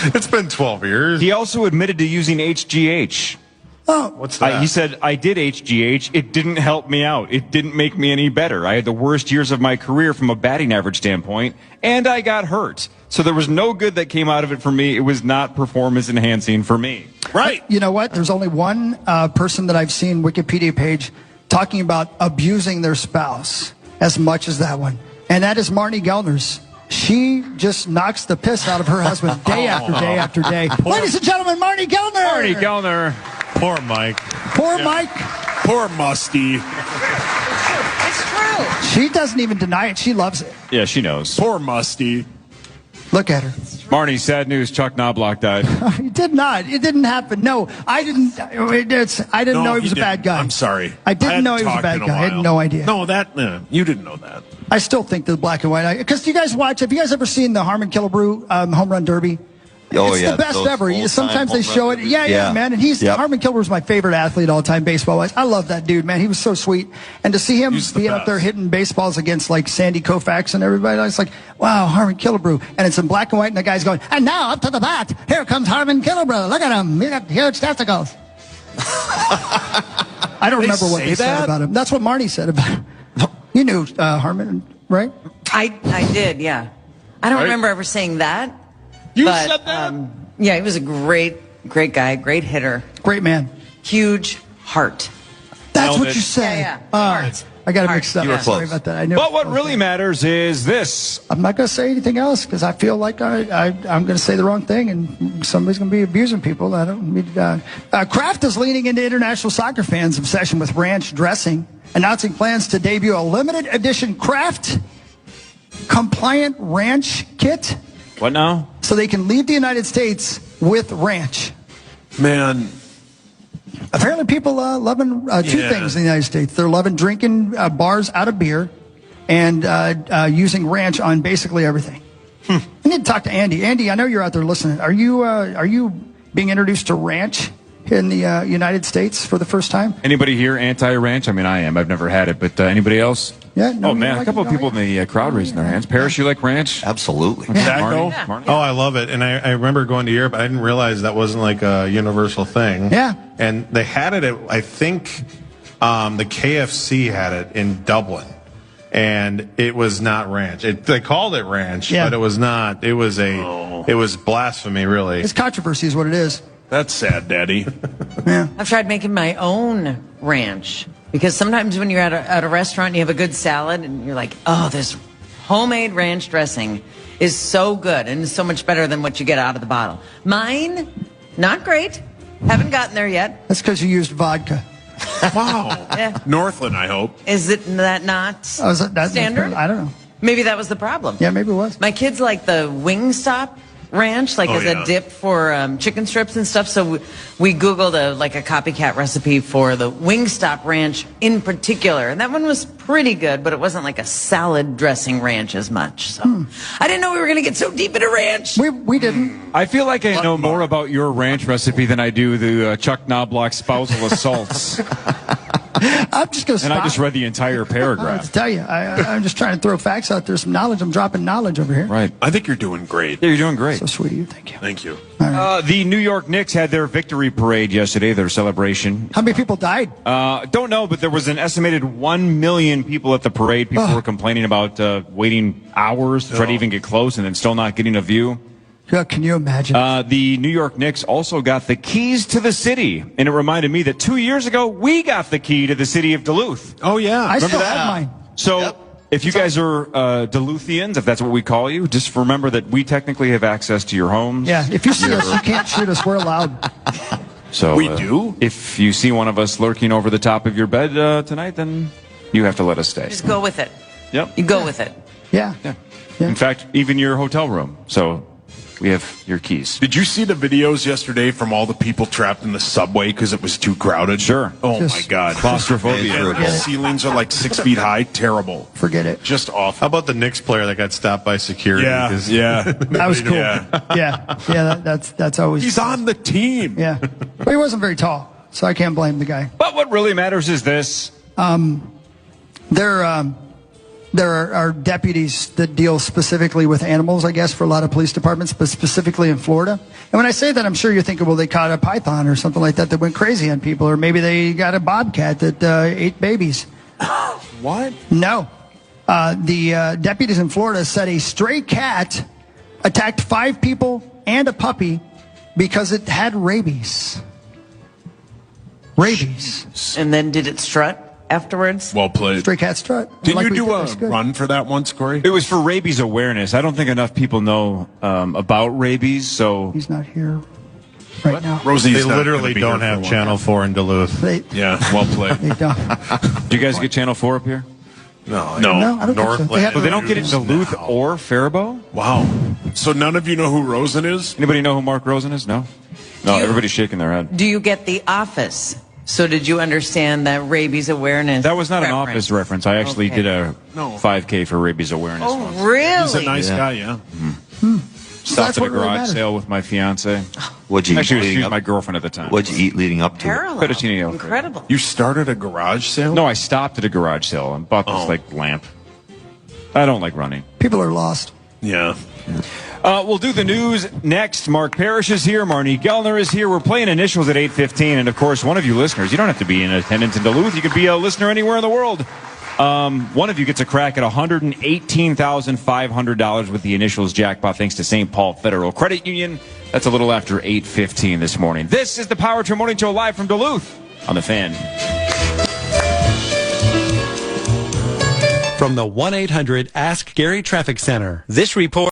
It's been 12 years. He also admitted to using HGH. Oh, what's that? He said, I did HGH. It didn't help me out. It didn't make me any better. I had the worst years of my career from a batting average standpoint, and I got hurt. So there was no good that came out of it for me. It was not performance enhancing for me. Right. You know what? There's only one person that I've seen Wikipedia page talking about abusing their spouse as much as that one, and that is Marnie Gellner's. She just knocks the piss out of her husband day after day after day. Ladies and gentlemen, Marnie Gellner. Marnie Gellner. Poor Mike. Poor Mike. Poor Musty. It's true. She doesn't even deny it. She loves it. Yeah, she knows. Poor Musty. Look at her. Marnie, sad news. Chuck Knobloch died. He did not. It didn't happen. No, I didn't. I didn't know he was a bad guy. I'm sorry. I didn't know he was a bad guy. I had no idea. No, you didn't know that. I still think the black and white. Because you guys watch. Have you guys ever seen the Harmon Killebrew home run derby? Oh, it's yeah, the best those ever. old-time Sometimes they home show run it. Yeah, man. And Harmon Killebrew my favorite athlete all time, baseball wise. I love that dude, man. He was so sweet. And to see him being up there hitting baseballs against like Sandy Koufax and everybody, I was like, wow, Harmon Killebrew. And it's in black and white, and the guy's going, and now up to the bat. Here comes Harmon Killebrew. Look at him. He got huge testicles. I don't remember what they said about him. That's what Marnie said about him. You knew Harmon, right? I did, yeah. I don't remember ever saying that. You said that? Yeah, he was a great guy, great hitter. Great man. Huge heart. That's what you said. Yeah. Heart. I got it mixed up. You were Sorry close. about that. I knew. But what really matters is this. I'm not going to say anything else because I feel like I'm going to say the wrong thing and somebody's going to be abusing people. I don't need. Kraft is leaning into international soccer fans' obsession with ranch dressing, announcing plans to debut a limited edition Kraft compliant ranch kit. What now? So they can leave the United States with ranch. Man. Apparently people loving two things in the United States. They're loving drinking bars out of beer and using ranch on basically everything. I need to talk to Andy. Andy, I know you're out there listening. Are you being introduced to ranch in the United States for the first time? Anybody here anti-ranch? I mean, I am. I've never had it, but anybody else? Yeah. No, oh man, a couple of people in the crowd raising their hands. Paris, you like ranch? Absolutely. Marnie? Oh, I love it. And I remember going to Europe. I didn't realize that wasn't like a universal thing. Yeah. And they had it at, I think, the KFC had it in Dublin. And it was not ranch. They called it ranch, but it was not. It was it was blasphemy, really. It's controversy is what it is. That's sad, Daddy. I've tried making my own ranch because sometimes when you're at a restaurant and you have a good salad and you're like, oh, this homemade ranch dressing is so good and so much better than what you get out of the bottle. Mine, not great. Haven't gotten there yet. That's because you used vodka. Wow. Yeah. Northland, I hope. Is it not standard? I don't know. Maybe that was the problem. Yeah, maybe it was. My kids like the Wingstop ranch, like as a dip for chicken strips and stuff. So we Googled a copycat recipe for the Wingstop ranch in particular. And that one was pretty good, but it wasn't like a salad dressing ranch as much. So I didn't know we were going to get so deep into ranch. We didn't. I feel like I know more about your ranch recipe than I do the Chuck Knobloch spousal assaults. I'm just going to stop. And I just read the entire I have paragraph. to tell you, I'm just trying to throw facts out there, some knowledge. I'm dropping knowledge over here. Right. I think you're doing great. Yeah, you're doing great. So sweet of you. Thank you. Thank you. The New York Knicks had their victory parade yesterday, their celebration. How many people died? Don't know, but there was an estimated 1 million people at the parade. People were complaining about waiting hours to try to even get close and then still not getting a view. Yeah, can you imagine? The New York Knicks also got the keys to the city, and it reminded me that 2 years ago we got the key to the city of Duluth. Oh yeah, I remember still that? have mine. So if you guys are Duluthians, if that's what we call you, just remember that we technically have access to your homes. Yeah, if you see us, you can't shoot us. We're allowed. So we do. If you see one of us lurking over the top of your bed tonight, then you have to let us stay. Just go with it. Yep. You go with it. Yeah. In fact, even your hotel room. So we have your keys. Did you see the videos yesterday from all the people trapped in the subway because it was too crowded? Sure. Oh my God. Claustrophobia. The ceilings are like 6 feet high. Terrible. Forget it. Just awful. How about the Knicks player that got stopped by security? Yeah. That was cool. Yeah. That's always. He's on the team. Yeah, but he wasn't very tall, so I can't blame the guy. But what really matters is this. There are deputies that deal specifically with animals, I guess, for a lot of police departments, but specifically in Florida. And when I say that, I'm sure you're thinking, well, they caught a python or something like that went crazy on people, or maybe they got a bobcat that ate babies. What? No. The deputies in Florida said a stray cat attacked 5 people and a puppy because it had rabies. Rabies. And then did it strut afterwards? Well played. Stray cat strut. Didn't you do a run for that once, Corey? It was for rabies awareness. I don't think enough people know about rabies, so... He's not here right now. They literally don't have Channel 4 in Duluth. Yeah, well played. They don't. Do you guys get Channel 4 up here? No, I don't think so. Northland. So they don't get it in Duluth or Faribault? Wow. So none of you know who Rosen is? Anybody know who Mark Rosen is? No? No, everybody's shaking their head. Do you get The Office? So did you understand that rabies awareness? That was not an Office reference. I actually did a 5K for rabies awareness. Oh, once. really? He's a nice guy, yeah. Stopped at a garage sale with my fiance. What'd you Actually, eat she was leading my up? girlfriend at the time. What'd you eat leading up to it? Parallel. Fettuccine Alfredo. Incredible. You started a garage sale? No, I stopped at a garage sale and bought this lamp. I don't like running. People are lost. Yeah. We'll do the news next. Mark Parrish is here. Marnie Gellner is here. We're playing initials at 8:15. And, of course, one of you listeners, you don't have to be in attendance in Duluth. You could be a listener anywhere in the world. One of you gets a crack at $118,500 with the initials jackpot thanks to St. Paul Federal Credit Union. That's a little after 8:15 this morning. This is the Power Trip Morning Show live from Duluth on the Fan. From the 1-800 Ask Gary Traffic Center. This report.